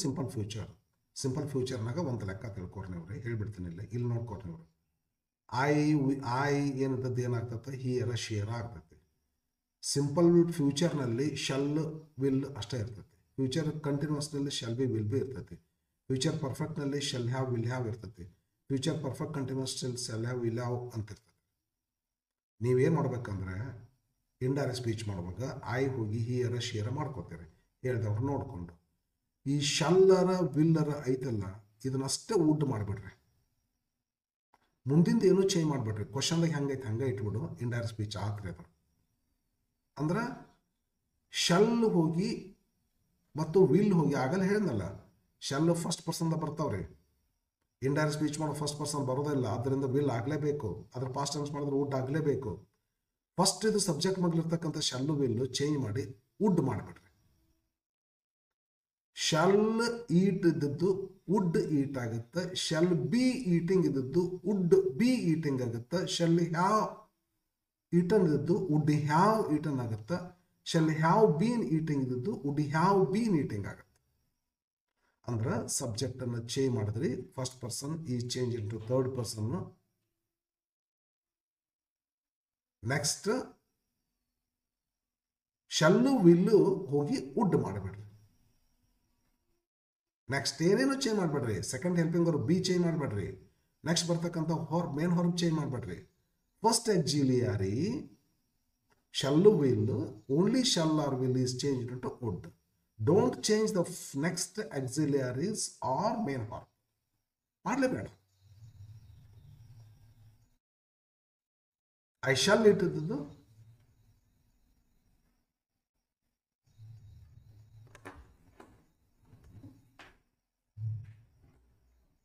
ಸಿಂಪಲ್ ಫ್ಯೂಚರ್ನಾಗ ಒಂದು ಲೆಕ್ಕ ತಿಳ್ಕೊರಿ ನೀವು ರೀ, ಹೇಳ್ಬಿಡ್ತೀನಿ. ಇಲ್ಲಿ ನೋಡ್ಕೊರಿ ನೀವು. ಐ ಏನಂತದ್ದು ಏನಾಗ್ತದೆ, ಹಿಯರ ಶೇರ ಆಗ್ತೈತಿ. ಸಿಂಪಲ್ ಫ್ಯೂಚರ್ನಲ್ಲಿ ಶಲ್ ವಿಲ್ ಅಷ್ಟೇ ಇರ್ತೈತಿ. ಫ್ಯೂಚರ್ ಕಂಟಿನ್ಯೂಸ್ನಲ್ಲಿ ಶಲ್ ಬಿ ವಿಲ್ ಬಿ ಇರ್ತೈತಿ. ಫ್ಯೂಚರ್ ಪರ್ಫೆಕ್ಟ್ನಲ್ಲಿ ಶಲ್ ಹ್ಯಾವ್ ವಿಲ್ ಹ್ಯಾವ್ ಇರ್ತೈತಿ. Future perfect continuous shall have will have ಅಂತ ಇರ್ತೈತಿ. ನೀವೇನು ಮಾಡ್ಬೇಕಂದ್ರೆ ಇಂಡೈರೆಕ್ಟ್ ಸ್ಪೀಚ್ ಮಾಡುವಾಗ ಐ ಹೋಗಿ ಹಿಯರ ಶೇರ ಮಾಡ್ಕೋತೀರಿ ಹೇಳ್ದವ್ರು ನೋಡಿಕೊಂಡು. ಈ ಶಲ್ಲರ ವಿಲ್ಲರ ಐತಲ್ಲ ಇದನ್ನಷ್ಟೇ ವುಡ್ ಮಾಡಿಬಿಡ್ರಿ. ಮುಂದಿಂದ ಏನೂ ಚೇಂಜ್ ಮಾಡಿಬಿಡ್ರಿ. ಕ್ವಶನ್ದಾಗ ಹೆಂಗೈತೆ ಹಂಗೆ ಇಟ್ಬಿಡು, ಇಂಡೈರೆಕ್ಟ್ ಸ್ಪೀಚ್ ಹಾಕ್ರಿ. ಅದು ಅಂದ್ರೆ ಶಲ್ ಹೋಗಿ ಮತ್ತು ವಿಲ್ ಹೋಗಿ ಆಗಲ್ಲ ಹೇಳಿದ್ನಲ್ಲ, ಶಲ್ ಫಸ್ಟ್ ಪರ್ಸನ್ದ ಬರ್ತಾವ್ರಿ. ಇಂಡೈರೆಕ್ಟ್ ಸ್ಪೀಚ್ ಮಾಡೋ ಫಸ್ಟ್ ಪರ್ಸನ್ ಬರೋದಿಲ್ಲ, ಅದರಿಂದ ವಿಲ್ ಆಗಲೇಬೇಕು. ಅದ್ರ ಪಾಸ್ಟ್ ಟೆನ್ಸ್ ಮಾಡಿದ್ರೆ ವುಡ್ ಆಗಲೇಬೇಕು. ಫಸ್ಟ್ ಇದು ಸಬ್ಜೆಕ್ಟ್ ಮಗ್ಲಿರ್ತಕ್ಕಂಥ ಶಲ್ಲು ವಿಲ್ಲು ಚೇಂಜ್ ಮಾಡಿ ವುಡ್ ಮಾಡಿಬಿಡ್ರಿ. ಶಲ್ ಈಟ್ ಇದ್ದದ್ದು ವುಡ್ ಈಟ್ ಆಗುತ್ತೆ. ಶಲ್ ಬಿ ಈಟಿಂಗ್ ಇದ್ದದ್ದು ವುಡ್ ಬಿ ಈಟಿಂಗ್ ಆಗುತ್ತೆ. ಶಲ್ ಹ್ಯಾವ್ ಈಟನ್ ಇದ್ದದ್ದು ವುಡ್ ಹ್ಯಾವ್ ಈಟನ್ ಆಗುತ್ತೆ. ಶಲ್ ಹ್ಯಾವ್ ಬೀನ್ ಈಟಿಂಗ್ ಇದ್ದದ್ದು ವುಡ್ ಹ್ಯಾವ್ ಬೀನ್ ಈಟಿಂಗ್ ಆಗುತ್ತೆ. ಅಂದ್ರೆ ಸಬ್ಜೆಕ್ಟನ್ನು ಚೇಂಜ್ ಮಾಡಿದ್ರಿ. ಫಸ್ಟ್ ಪರ್ಸನ್ ಈ change into third person. Next shall will ಹೋಗಿ ವುಡ್ ಮಾಡಿಬಿಡ್ರಿ. ನೆಕ್ಸ್ಟ್ ಏನೇನು ಚೇಂಜ್ ಮಾಡಿಬಿಡ್ರಿ. ಸೆಕೆಂಡ್ ಹೆಲ್ಪಿಂಗ್ ಅವ್ರು ಬಿ ಚೇಂಜ್ ಮಾಡಿಬಿಡ್ರಿ. ನೆಕ್ಸ್ಟ್ ಬರ್ತಕ್ಕಂಥ ಮೇನ್ ಹೊರಗೆ ಚೇಂಜ್ ಮಾಡಿಬಿಡ್ರಿ. First auxiliary shall will, only shall or will is change into would. Don't change the next auxiliaries or main verb. ಮಾಡಲೇಬೇಡ. ಐ ಶಲ್ ಇಟ್ಟಿದ್ದು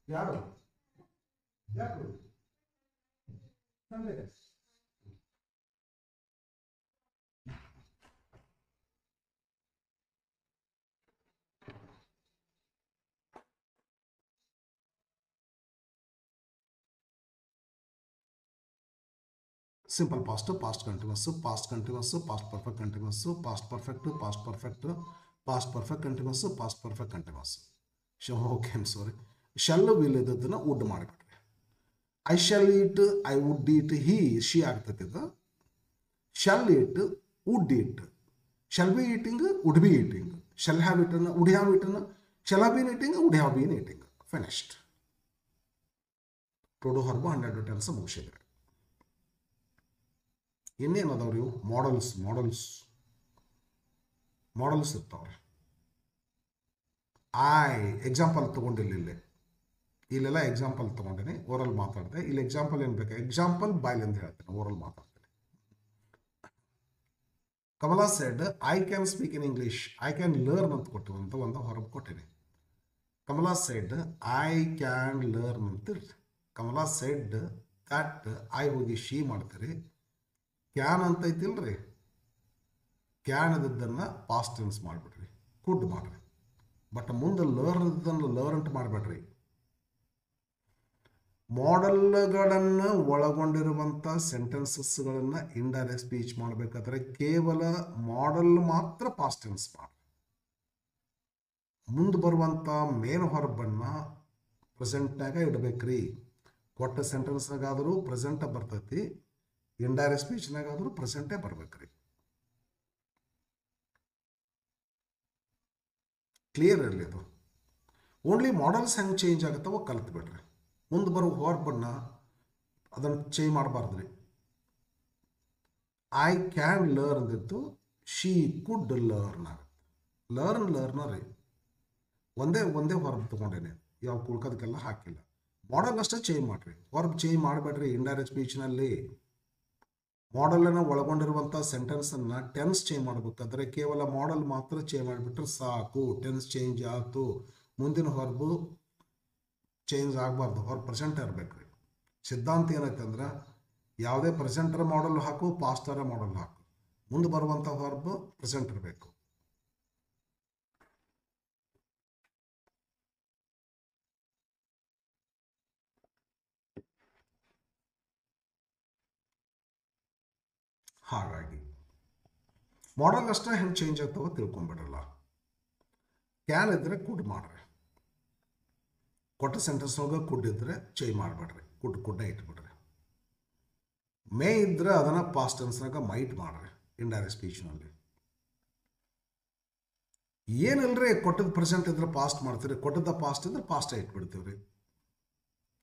ಯಾರು ಯಾರು simple past continuous past perfect continuous past perfect continuous past perfect continuous. Okay, sorry. Shall will ಇದ್ದದನ್ನು would ಮಾಡಿಬಿಡ್ರಿ. I shall eat, I would eat, she ಆಗ್ತೈತಿ. ಇದು shall eat would eat. Shall be eating would be eating. Shall have eaten would have eaten. Shall have been eating would have been eating. Finished. ಟೋಡು ಹೊರಗು 100 tense ಮುಗಿಸಿದ್ರೆ. ಇನ್ನೇನದವ್ರಿ ಇವು modals ಇರ್ತಾವ್ರಿ. Example ತೊಗೊಂಡಿಲ್ಲ. ಇಲ್ಲೆಲ್ಲ ಎಕ್ಸಾಂಪಲ್ ತೊಗೊಂಡಿನಿ, ಓರಲ್ ಮಾತಾಡಿದೆ. ಇಲ್ಲಿ ಎಕ್ಸಾಂಪಲ್ ಏನು ಬೇಕು, ಎಕ್ಸಾಂಪಲ್ ಬಾಯ್ಲಿಂದ ಹೇಳ್ತೇನೆ, ಓರಲ್ ಮಾತಾಡ್ತೇನೆ. Kamala said I can speak in English. I can learn ಅಂತ ಕೊಟ್ಟು ಅಂತ ಒಂದು ಹೊರಗೆ ಕೊಟ್ಟೇನೆ. Kamala said I can learn ಅಂತಿರ್ರಿ. ಕಮಲಾ ಸೆಡ್ ದಟ್ ಐ ಹೋಗಿ ಶಿ ಮಾಡ್ತೀರಿ. ಕ್ಯಾನ್ ಅಂತ ಐತಿಲ್ರಿ, ಕ್ಯಾನ್ ಇದ್ದನ್ನು ಪಾಸ್ಟ್ ಟೆನ್ಸ್ ಮಾಡಿಬಿಡ್ರಿ, ಕುಡ್ ಮಾಡ್ರಿ. ಬಟ್ ಮುಂದೆ ಲರ್ನ್ ಇದ್ದನ್ನು ಲರ್ನ್ ಮಾಡಬೇಡ್ರಿ. ಮಾಡೆಲ್ಗಳನ್ನು ಒಳಗೊಂಡಿರುವಂಥ ಸೆಂಟೆನ್ಸಸ್ಗಳನ್ನು ಇಂಡೈರೆಕ್ಟ್ ಸ್ಪೀಚ್ ಮಾಡಬೇಕಾದ್ರೆ ಕೇವಲ ಮಾಡೆಲ್ ಮಾತ್ರ ಪಾಸ್ಟ್ ಟೆನ್ಸ್ ಮಾಡಿ. ಮುಂದೆ ಬರುವಂಥ ಮೇನ್ ಹೊರಬನ್ನು ಪ್ರೆಸೆಂಟ್ನಾಗ ಇಡಬೇಕ್ರಿ. ಕೊಟ್ಟ ಸೆಂಟೆನ್ಸ್ನಾಗಾದರೂ ಪ್ರೆಸೆಂಟ ಬರ್ತೈತಿ, ಇಂಡೈರೆಕ್ಟ್ ಸ್ಪೀಚ್ನಾಗಾದರೂ ಪ್ರೆಸೆಂಟೇ ಬರ್ಬೇಕ್ರಿ. ಕ್ಲಿಯರ್ ಇರಲಿ ಅದು. ಓನ್ಲಿ ಮಾಡಲ್ಸ್ ಹೆಂಗೆ ಚೇಂಜ್ ಆಗುತ್ತವೋ ಕಲ್ತು ಬಿಡ್ರಿ. ಮುಂದೆ ಬರೋ ವರ್ಬನ್ನು ಅದನ್ನು ಚೇಂಜ್ ಮಾಡಬಾರ್ದು ರೀ. ಐ ಕ್ಯಾನ್ ಲರ್ನ್ ಇದ್ದು ಶಿ ಕುಡ್ ಲರ್ನ್ ಆಗುತ್ತೆ. ಲರ್ನ್ ರೀ, ಒಂದೇ ವರ್ಬ್ ತೊಗೊಂಡೇನೆ, ಯಾವ ಕುಳ್ಕೋದಕ್ಕೆಲ್ಲ ಹಾಕಿಲ್ಲ. ಮಾಡಲ್ ಅಷ್ಟೇ ಚೇಂಜ್ ಮಾಡಿರಿ, ವರ್ಬ್ ಚೇಂಜ್ ಮಾಡಬೇಡ್ರಿ. ಇಂಡೈರೆಕ್ಟ್ ಸ್ಪೀಚ್ನಲ್ಲಿ ಮಾಡಲನ್ನು ಒಳಗೊಂಡಿರುವಂಥ ಸೆಂಟೆನ್ಸನ್ನು ಟೆನ್ಸ್ ಚೇಂಜ್ ಮಾಡಬೇಕಾದ್ರೆ ಕೇವಲ ಮಾಡಲ್ ಮಾತ್ರ ಚೇಂಜ್ ಮಾಡಿಬಿಟ್ರೆ ಸಾಕು. ಟೆನ್ಸ್ ಚೇಂಜ್ ಆಯಿತು, ಮುಂದಿನ ವರ್ಬು ಚೇಂಜ್ ಆಗಬಾರ್ದು, ವರ್ಬ್ ಪ್ರೆಸೆಂಟ್ ಇರಬೇಕು ರೀ. ಸಿದ್ಧಾಂತ ಏನೈತೆ ಅಂದ್ರೆ ಯಾವುದೇ ಪ್ರೆಸೆಂಟರ ಮಾಡಲ್ ಹಾಕು, ಪಾಸ್ಟರ ಮಾಡಲ್ ಹಾಕು, ಮುಂದೆ ಬರುವಂಥ ವರ್ಬ್ ಪ್ರೆಸೆಂಟ್ ಇರಬೇಕು. ಹಾಗಾಗಿ ಮಾಡಲ್ ಅಷ್ಟೇ ಹೆಂಗೆ ಚೇಂಜ್ ಆಗ್ತಾವೋ ತಿಳ್ಕೊಂಬಿಡಲ್ಲ. ಕ್ಯಾನ್ ಇದ್ದರೆ ಕುಡ್ ಮಾಡ್ರಿ, ಕೊಟ್ಟ ಸೆಂಟೆನ್ಸ್ನಾಗ ಕುಡ್ ಇದ್ದರೆ ಚೇಂಜ್ ಮಾಡಬೇಡ್ರಿ, ಕುಡ್ಡ ಇಟ್ಬಿಡ್ರಿ. ಮೇ ಇದ್ದರೆ ಅದನ್ನು ಪಾಸ್ಟ್ ಟೆನ್ಸ್ನಾಗ ಮೈಟ್ ಮಾಡ್ರಿ ಇಂಡೈರೆಕ್ಟ್ ಸ್ಪೀಚ್ನಲ್ಲಿ. ಏನಿಲ್ಲರಿ, ಕೊಟ್ಟದ ಪ್ರೆಸೆಂಟ್ ಇದ್ರೆ ಪಾಸ್ಟ್ ಮಾಡ್ತೀರಿ, ಕೊಟ್ಟದ ಪಾಸ್ಟ್ ಇದ್ರೆ ಪಾಸ್ಟೇ ಇಟ್ಬಿಡ್ತೀವಿ ರೀ,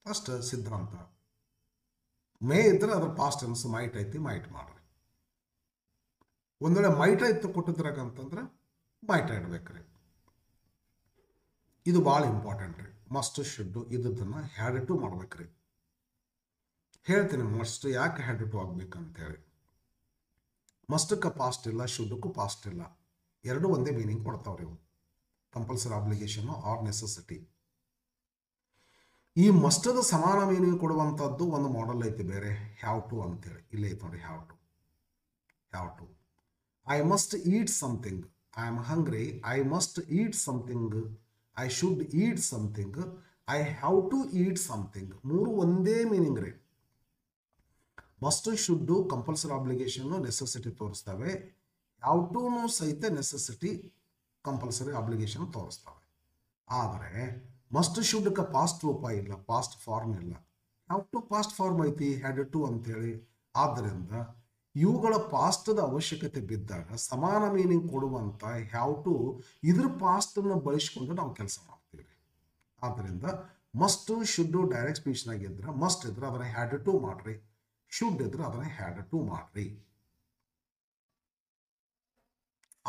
ಅಷ್ಟು ಸಿದ್ಧಾಂತ. ಮೇ ಇದ್ರೆ ಅದ್ರ ಪಾಸ್ಟ್ ಟೆನ್ಸ್ ಮೈಟ್ ಐತಿ, ಮೈಟ್ ಮಾಡ್ರಿ. ಒಂದು ವೇಳೆ ಮೈಟ ಇತ್ತು ಕೊಟ್ಟಿದ್ರಾಗ ಅಂತಂದ್ರೆ ಮೈಟ ಇಡ್ಬೇಕ್ರಿ. ಇದು ಭಾಳ ಇಂಪಾರ್ಟೆಂಟ್ ರೀ. ಮಸ್ಟ್ ಶುಡ್ಡು ಇದನ್ನು ಹ್ಯಾಡ್ ಟು ಮಾಡ್ಬೇಕ್ರಿ. ಹೇಳ್ತೀನಿ ಮಸ್ಟ್ ಯಾಕೆ ಹ್ಯಾಡ್ ಟು ಆಗ್ಬೇಕಂತೇಳಿ. ಮಸ್ಟಕ್ಕೆ ಪಾಸ್ಟ್ ಇಲ್ಲ, ಶುಡ್ಡಕ್ಕೂ ಪಾಸ್ಟ್ ಇಲ್ಲ, ಎರಡು ಒಂದೇ ಮೀನಿಂಗ್ ಕೊಡ್ತಾವ್ರಿ ಇವು. Compulsory obligation or necessity. ಈ ಮಸ್ಟದ ಸಮಾನ ಮೀನಿಂಗ್ ಕೊಡುವಂಥದ್ದು ಒಂದು ಮಾಡಲ್ ಐತಿ ಬೇರೆ, ಹ್ಯಾವ್ ಟು ಅಂತೇಳಿ. ಇಲ್ಲೇ ಐತೆ ನೋಡಿ, have to. I must eat something. I am hungry. I must eat something. I should eat something. I have to eat something. ಮೂರು ಒಂದೇ ಮೀನಿಂಗ್ ರೀ. Must should compulsory obligation necessity ತೋರಿಸ್ತವೆ. ಹ್ಯಾವ್ ಟುನು ಸಹಿತ ನೆಸೆಸಿಟಿ ಕಂಪಲ್ಸರಿ ಆಬ್ಲಿಗೇಷನ್ ತೋರಿಸ್ತವೆ. ಆದರೆ must ಶುಡ್ಗೆ past ರೂಪ ಇಲ್ಲ, past form ಇಲ್ಲ. ಹ್ಯಾವ್ ಟು ಪಾಸ್ಟ್ ಫಾರ್ಮ್ ಐತಿ, ಹ್ಯಾಡ್ ಟು ಅಂತೇಳಿ. ಆದ್ದರಿಂದ ಇವುಗಳ ಪಾಸ್ಟದ ಅವಶ್ಯಕತೆ ಬಿದ್ದಾಗ ಸಮಾನ ಮೀನಿಂಗ್ ಕೊಡುವಂಥ ಹ್ಯಾವ್ ಟು ಇದ್ರ ಪಾಸ್ಟನ್ನು ಬಳಸಿಕೊಂಡು ನಾವು ಕೆಲಸ ಮಾಡ್ತೀವಿ. ಆದ್ದರಿಂದ ಮಸ್ಟ್ ಶುಡ್ಡು ಡೈರೆಕ್ಟ್ ಸ್ಪೀಚ್ನಾಗ ಇದ್ರೆ ಮಸ್ಟ್ ಇದ್ರೆ ಅದನ್ನು ಹ್ಯಾಡ್ ಟು ಮಾಡ್ರಿ, ಶುಡ್ ಇದ್ರೆ ಅದನ್ನು ಹ್ಯಾಡ್ ಟು ಮಾಡ್ರಿ.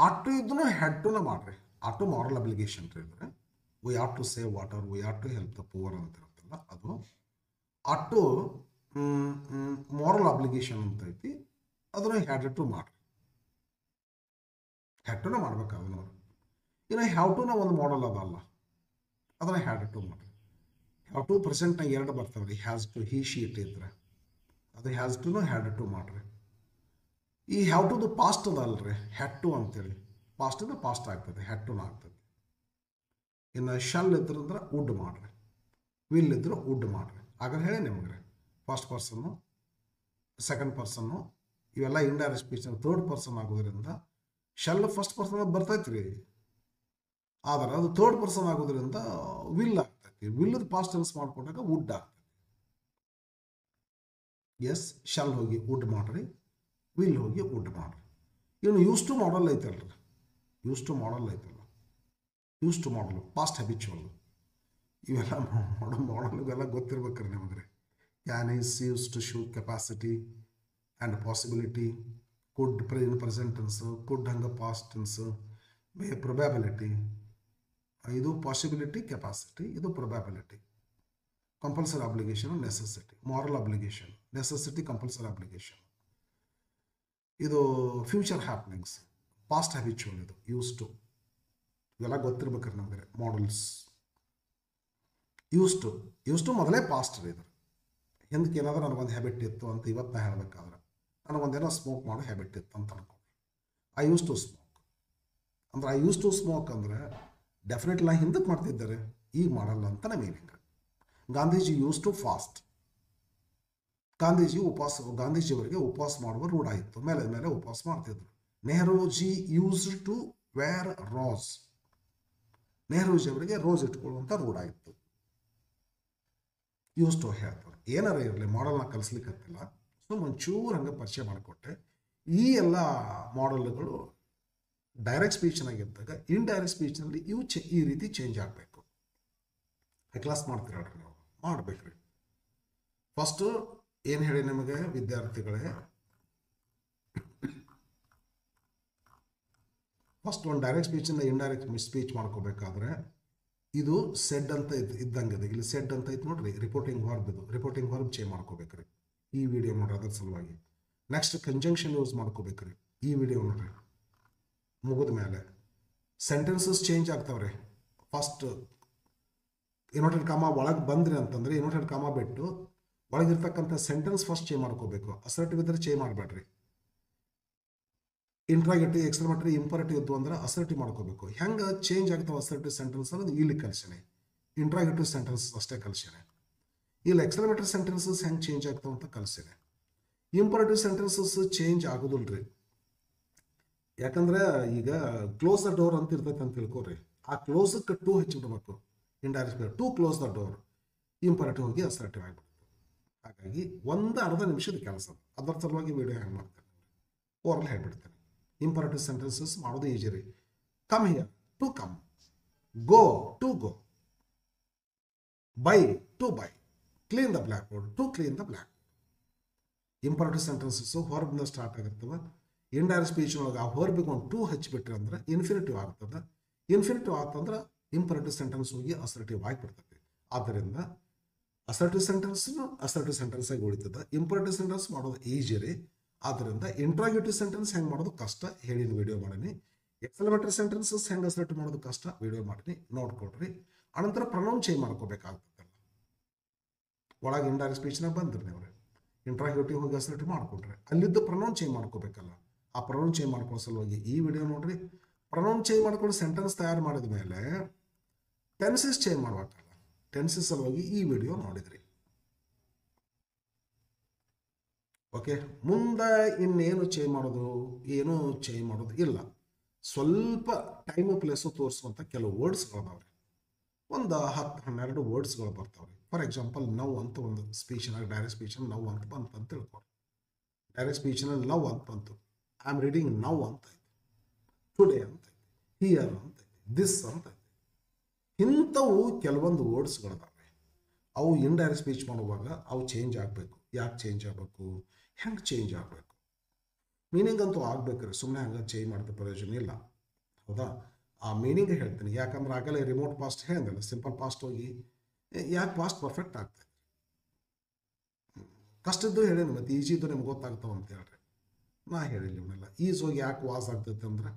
ಆಟು ಇದ್ರೂ ಹ್ಯಾಡ್ ಟುನ ಮಾಡ್ರಿ. ಆಟು ಮಾರಲ್ ಅಬ್ಲಿಗೇಷನ್ ಇದ್ರೆ we have to save water, we have to help the poor ಅಂತ ಇರುತ್ತಲ್ಲ ಅದು. ಆಟು ಮಾರಲ್ ಅಬ್ಲಿಗೇಷನ್ ಅಂತ ಐತಿ, ಅದನ್ನು ಹ್ಯಾಡ್ ಟು ಮಾಡ್ರಿ. ಹ್ಯಾಡ್ ಟುನ ಮಾಡ್ಬೇಕಾದ್ರೆ ನೋಡಿ. ಇನ್ನು ಹ್ಯಾವ್ ಟುನ ಒಂದು ಮಾಡಲ್ ಅದಲ್ಲ, ಅದನ್ನು ಹ್ಯಾಡ್ ಟು ಮಾಡ್ರಿ. ಹ್ಯಾವ್ ಟು ಪ್ರೆಸೆಂಟ್ನಾಗ ಎರಡು ಬರ್ತಾವೆ ರೀ, has to, he she it ಇದ್ರೆ ಅದು ಹ್ಯಾಸ್ ಟುನು ಹ್ಯಾಡ್ ಟು ಮಾಡ್ರಿ. ಈ ಹ್ಯಾವ್ ಟುದು ಪಾಸ್ಟ್ ಅದಲ್ರಿ, ಹ್ಯಾಡ್ ಟು ಅಂತೇಳಿ. ಪಾಸ್ಟ್ ಇದ್ರೆ ಪಾಸ್ಟ್ ಆಗ್ತದೆ, ಹ್ಯಾಡ್ ಟುನ ಆಗ್ತದೆ. ಇನ್ನು ಶಲ್ ಇದ್ರಂದ್ರೆ ವುಡ್ ಮಾಡ್ರಿ, ವಿಲ್ ಇದ್ರೆ ವುಡ್ ಮಾಡ್ರಿ. ಆಗ ಹೇಳಿ ನಿಮ್ಗೆ ಫಸ್ಟ್ ಪರ್ಸನ್ನು, ಸೆಕೆಂಡ್ ಪರ್ಸನ್ನು ಇವೆಲ್ಲ ಇಂಡೈರೆಕ್ಟ್ ಸ್ಪೀಚ್ ಥರ್ಡ್ ಪರ್ಸನ್ ಆಗೋದ್ರಿಂದ ಶಲ್ ಫಸ್ಟ್ ಪರ್ಸನ್ ಬರ್ತೈತಿ ರೀ. ಆದರೆ ಅದು ಥರ್ಡ್ ಪರ್ಸನ್ ಆಗೋದ್ರಿಂದ ವಿಲ್ ಆಗ್ತೈತಿ. ವಿಲ್ಲದ ಪಾಸ್ಟ್ ಟೆನ್ಸ್ ಮಾಡ್ಕೊಂಡಾಗ ವುಡ್ ಆಗ್ತೈತಿ. ಎಸ್, ಶಲ್ ಹೋಗಿ ವುಡ್ ಮಾಡ್ರಿ, ವಿಲ್ ಹೋಗಿ ವುಡ್ ಮಾಡ್ರಿ. ಇವನು ಯೂಸ್ ಟು ಮಾಡಲ್ ಐತಲ್ರಿ, use to modal past habitual. ಇವೆಲ್ಲ ಮಾಡಲ್ ಇವೆಲ್ಲ ಗೊತ್ತಿರ್ಬೇಕ್ರಿ ನಿಮಗೆ. Can is use to show capacity and possibility. Could in present tense, could ಹಂಗೆ ಪಾಸ್ಟ್ ಟೆನ್ಸ್, ಪ್ರೊಬ್ಯಾಬಿಲಿಟಿ. ಇದು ಪಾಸಿಬಿಲಿಟಿ, ಕೆಪಾಸಿಟಿ, ಇದು probability. Compulsory obligation, necessity. Moral obligation, necessity, compulsory obligation. ಇದು future happenings, past habitual. ಇದು use ಇವೆಲ್ಲ ಗೊತ್ತಿರ್ಬೇಕ್ರಿ ನಮಗೆ. Models use to ಮೊದಲೇ past ರೀ. ಇದು ಹಿಂದಕ್ಕೆ ಏನಾದರೂ ನನಗೊಂದು ಹ್ಯಾಬಿಟ್ ಇತ್ತು ಅಂತ ಇವತ್ತು ನಾ ಹೇಳಬೇಕಾದ್ರೆ, ನನಗೊಂದೇನೋ ಸ್ಮೋಕ್ ಮಾಡೋ ಹ್ಯಾಬಿಟ್ ಇತ್ತು ಅಂತ ಅನ್ಕೊಂಡು ಐ ಯೂಸ್ ಟು ಸ್ಮೋಕ್ ಅಂದ್ರೆ, ಐ ಯೂಸ್ ಟು ಸ್ಮೋಕ್ ಅಂದರೆ ಡೆಫಿನೆಟ್ಲಿ ನಾ ಹಿಂದಕ್ಕೆ ಮಾಡ್ತಿದ್ದಾರೆ, ಈಗ ಮಾಡಲ್ಲ ಅಂತಲೇ meaning. Gandhiji use to fast. ಗಾಂಧೀಜಿಯವರಿಗೆ ಉಪವಾಸ ಮಾಡುವ ರೂಢ ಇತ್ತು, ಮೇಲೆ ಉಪವಾಸ ಮಾಡ್ತಿದ್ರು. Nehruji use to wear rose. ನೆಹರೂಜಿಯವರಿಗೆ ರೋಸ್ ಇಟ್ಕೊಳ್ಳುವಂಥ ರೂಢ ಇತ್ತು. ಯೂಸ್ ಟು ಹೇಳ್ತಾರೆ. ಏನಾರ ಇರಲಿ, ಮಾಡಲ್ನ ಕಲಿಸ್ಲಿಕ್ಕತ್ತಿಲ್ಲ, ಸೊ ಒಂಚೂರು ಹಂಗೆ ಪರಿಚಯ ಮಾಡಿಕೊಟ್ಟೆ. ಈ ಎಲ್ಲ ಮಾಡಲ್ಗಳು ಡೈರೆಕ್ಟ್ ಸ್ಪೀಚ್ನಾಗಿದ್ದಾಗ ಇಂಡೈರೆಕ್ಟ್ ಸ್ಪೀಚ್ನಲ್ಲಿ ಈ ರೀತಿ ಚೇಂಜ್ ಆಗಬೇಕು. ಕ್ಲಾಸ್ ಮಾಡ್ತೀರಲ್ರಿ ನೀವು ಮಾಡ್ಬೇಕ್ರಿ. ಫಸ್ಟು ಏನು ಹೇಳಿ ನಿಮಗೆ ವಿದ್ಯಾರ್ಥಿಗಳೇ, ಫಸ್ಟ್ ಒಂದು ಡೈರೆಕ್ಟ್ ಸ್ಪೀಚಿಂದ ಇಂಡೈರೆಕ್ಟ್ ಸ್ಪೀಚ್ ಮಾಡ್ಕೋಬೇಕಾದ್ರೆ ಇದು ಸೆಡ್ ಅಂತ ಇದ್ದಂಗೆ ಇದೆ. ಇಲ್ಲಿ ಸೆಡ್ ಅಂತ ಐತೆ ನೋಡ್ರಿ, ರಿಪೋರ್ಟಿಂಗ್ ವರ್ಬ್. ಇದು ರಿಪೋರ್ಟಿಂಗ್ ವರ್ಬ್ ಚೇಂಜ್ ಮಾಡ್ಕೋಬೇಕ್ರಿ ಈ ವಿಡಿಯೋ ನೋಡ್ರಿ ಅದ್ರ ಸಲುವಾಗಿ. ನೆಕ್ಸ್ಟ್ ಕಂಜಂಕ್ಷನ್ ಯೂಸ್ ಮಾಡ್ಕೋಬೇಕ್ರಿ ಈ ವಿಡಿಯೋ ನೋಡ್ರಿ. ಮುಗಿದ ಮೇಲೆ ಸೆಂಟೆನ್ಸಸ್ ಚೇಂಜ್ ಆಗ್ತಾವ್ರಿ. ಫಸ್ಟ್ ಇನ್ವರ್ಟೆಡ್ ಕಾಮ ಒಳಗೆ ಬಂದ್ರಿ ಅಂತಂದ್ರೆ ಇನ್ವರ್ಟೆಡ್ ಕಾಮ ಬಿಟ್ಟು ಒಳಗಿರ್ತಕ್ಕಂಥ ಸೆಂಟೆನ್ಸ್ ಫಸ್ಟ್ ಚೇಂಜ್ ಮಾಡ್ಕೋಬೇಕು. ಅಸರ್ಟಿವ್ ಇದ್ರೆ ಚೇಂಜ್ ಮಾಡಬೇಡ್ರಿ. ಇಂಟ್ರಾಗೇಟಿವ್, ಎಕ್ಸ್ಕ್ಲಮೇಟರಿ, ಇಂಪರೇಟಿವ್ ಇದ್ದು ಅಂದ್ರೆ ಅಸರ್ಟಿವ್ ಮಾಡ್ಕೋಬೇಕು. ಹೆಂಗೆ ಚೇಂಜ್ ಆಗ್ತಾವೆ ಅಸರ್ಟಿವ್ ಸೆಂಟೆನ್ಸ್ ಅನ್ನೋದು ಇಲ್ಲಿ ಕಲಿಸೇನೆ. ಇಂಟ್ರಾಗೇಟಿವ್ ಸೆಂಟೆನ್ಸಸ್ ಅಷ್ಟೇ ಕಲಿಸೇನೆ. ಇಲ್ಲಿ ಎಕ್ಸ್ಕ್ಲಮೇಟರಿ ಸೆಂಟೆನ್ಸಸ್ ಹೆಂಗೆ ಚೇಂಜ್ ಆಗ್ತಾವೆ ಅಂತ ಕಲಿಸೇನೆ. ಇಂಪರೇಟಿವ್ ಸೆಂಟೆನ್ಸಸ್ ಚೇಂಜ್ ಆಗೋದಿಲ್ರಿ. ಯಾಕಂದ್ರೆ ಈಗ ಕ್ಲೋಸ್ ದ ಡೋರ್ ಅಂತ ಇರ್ತೈತೆ ಅಂತ ತಿಳ್ಕೊರಿ. ಆ ಕ್ಲೋಸಕ್ಕೆ ಟು ಹಚ್ಚಿಬಿಡ್ಬೇಕು. Indirect to close the door, imperative ಹೋಗಿ ಅಸರ್ಟಿವ್ ಆಗಿಬಿಡುತ್ತೆ. ಹಾಗಾಗಿ ಒಂದು ಅರ್ಧ ನಿಮಿಷದ ಕೆಲಸ. ಅದರ ಸಲುವಾಗಿ ವಿಡಿಯೋ ಹ್ಯಾಂಗ್ ಮಾಡ್ತೇನೆ, ಓರಲ್ ಹೇಳ್ಬಿಡ್ತೇನೆ. ಇಂಪರೇಟಿವ್ ಸೆಂಟೆನ್ಸಸ್ ಮಾಡೋದು ಈಜಿ ರೀ. Come here, to come. Go, to go. Buy, to buy. Clean the blackboard, to clean the black. Imperative sentences ಹೊರಬಿಂದ ಸ್ಟಾರ್ಟ್ ಆಗಿರ್ತವೆ. ಇಂಡೈರೆಕ್ಟ್ ಸ್ಪೀಚ್ ಒಳಗೆ ಆ ಹೊರಬಿಗೆ ಒಂದು ಟು ಹಚ್ಚಿಬಿಟ್ರೆ ಅಂದ್ರೆ ಇನ್ಫಿನಿಟಿವ್ ಆಗ್ತದೆ. ಇನ್ಫಿನಿಟಿವ್ ಆಗ್ತಂದ್ರೆ ಇಂಪರೇಟಿವ್ ಸೆಂಟೆನ್ಸ್ ಹೋಗಿ ಅಸರ್ಟಿವ್ ಆಗಿಬಿಡ್ತದೆ. ಆದ್ದರಿಂದ ಅಸರ್ಟಿವ್ ಸೆಂಟೆನ್ಸ್ ಆಗಿ ಉಳಿತದೆ. ಇಂಪರೇಟಿವ್ ಸೆಂಟೆನ್ಸ್ ಮಾಡೋದು ಈಜಿ ರೀ. ಆದ್ದರಿಂದ ಇಂಟ್ರಾಗೇಟಿವ್ ಸೆಂಟೆನ್ಸ್ ಹೆಂಗೆ ಮಾಡೋದು ಕಷ್ಟ ಹೇಳಿದ ವಿಡಿಯೋ ಮಾಡೀನಿ. ಎಕ್ಸ್ಕ್ಲಮೇಟರಿ ಸೆಂಟೆನ್ಸಸ್ ಹೆಂಗೆ ಅಸರ್ಟಿವ್ ಮಾಡೋದು ಕಷ್ಟ ವಿಡಿಯೋ ಮಾಡೀನಿ, ನೋಡ್ಕೊಡ್ರಿ. ಅನಂತರ ಪ್ರೊನೌನ್ ಚೇಂಜ್ ಮಾಡ್ಕೋಬೇಕಾಗ್ತದಲ್ಲ. ಒಳಗೆ ಇಂಡೈರೆಕ್ಟ್ ಸ್ಪೀಚ್ನಾಗ ಬಂದ್ರಿ ನೀವು, ಇಂಟ್ರಾಗೇಟಿವ್ ಹೋಗಿ ಅಸರ್ಟಿವ್ ಮಾಡ್ಕೊಡ್ರಿ. ಅಲ್ಲಿದ್ದು ಪ್ರೊನೌನ್ ಚೇಂಜ್ ಮಾಡ್ಕೋಬೇಕಲ್ಲ. ಆ ಪ್ರೊನೌನ್ ಚೇಂಜ್ ಮಾಡ್ಕೊಳ್ಳೋ ಸಲುವಾಗಿ ಈ ವಿಡಿಯೋ ನೋಡ್ರಿ. ಪ್ರೊನೌನ್ ಚೇಂಜ್ ಮಾಡ್ಕೊಂಡು ಸೆಂಟೆನ್ಸ್ ತಯಾರು ಮಾಡಿದ ಮೇಲೆ ಟೆನ್ಸಸ್ ಚೇಂಜ್ ಮಾಡ್ಬೇಕಲ್ಲ. ಟೆನ್ಸಸ್ ಸಲುವಾಗಿ ಈ ವಿಡಿಯೋ ನೋಡಿದ್ರಿ. ಓಕೆ, ಮುಂದೆ ಇನ್ನೇನು ಚೇಂಜ್ ಮಾಡೋದು, ಏನೂ ಚೇಂಜ್ ಮಾಡೋದು ಇಲ್ಲ. ಸ್ವಲ್ಪ ಟೈಮು ಪ್ಲೇಸು ತೋರಿಸುವಂಥ ಕೆಲವು ವರ್ಡ್ಸ್ಗಳದಾವ್ರಿ. ಒಂದು 10-12 ವರ್ಡ್ಸ್ಗಳು ಬರ್ತಾವ್ರಿ. ಫಾರ್ ಎಕ್ಸಾಂಪಲ್ ನವ್ ಅಂತ ಒಂದು ಸ್ಪೀಚ್ನಾಗ ಡೈರೆಕ್ಟ್ ಸ್ಪೀಚ್ನ ನವ್ ಅಂತ ಬಂತು ಅಂತ ತಿಳ್ಕೊರಿ. ಡೈರೆಕ್ಟ್ ಸ್ಪೀಚ್ನಲ್ಲಿ ನವ್ ಅಂತ ಬಂತು. ಐ ಆಮ್ ರೀಡಿಂಗ್ ನವ್ ಅಂತ ಐತಿ, ಟುಡೇ ಅಂತ ಐತಿ, ಹಿಯರ್ ಅಂತ ಐತಿ, ದಿಸ್ ಅಂತ ಐತಿ. ಇಂಥವು ಕೆಲವೊಂದು ವರ್ಡ್ಸ್ಗಳದಾವೆ. ಅವು ಇಂಡೈರೆಕ್ಟ್ ಸ್ಪೀಚ್ ಮಾಡುವಾಗ ಅವು ಚೇಂಜ್ ಆಗಬೇಕು. ಯಾಕೆ ಚೇಂಜ್ ಆಗಬೇಕು, ಹೆಂಗೆ ಚೇಂಜ್ ಆಗಬೇಕು, ಮೀನಿಂಗ್ ಅಂತೂ ಆಗ್ಬೇಕ್ರಿ. ಸುಮ್ಮನೆ ಹಂಗೆ ಚೇಂಜ್ ಮಾಡಿದ ಪ್ರಯೋಜನ ಇಲ್ಲ, ಹೌದಾ? ಆ ಮೀನಿಂಗ್ ಹೇಳ್ತೀನಿ. ಯಾಕಂದ್ರೆ ಆಗಲೇ ರಿಮೋಟ್ ಪಾಸ್ಟ್ ಹೇಳಿದಲ್ಲ, ಸಿಂಪಲ್ ಪಾಸ್ಟ್ ಹೋಗಿ ಯಾಕೆ ಪಾಸ್ಟ್ ಪರ್ಫೆಕ್ಟ್ ಆಗ್ತದೆ. ಕಷ್ಟದ್ದು ಹೇಳೀನಿ, ಮತ್ತು ಈಜಿ ಇದ್ದು ನಿಮ್ಗೆ ಗೊತ್ತಾಗ್ತಾವ ಅಂತ ಹೇಳ್ರಿ. ನಾ ಹೇಳಿಲ್ಲ ಇವನ್ನೆಲ್ಲ. ಈಜ್ ಹೋಗಿ ಯಾಕೆ ವಾಸ್ ಆಗ್ತೈತೆ ಅಂದ್ರೆ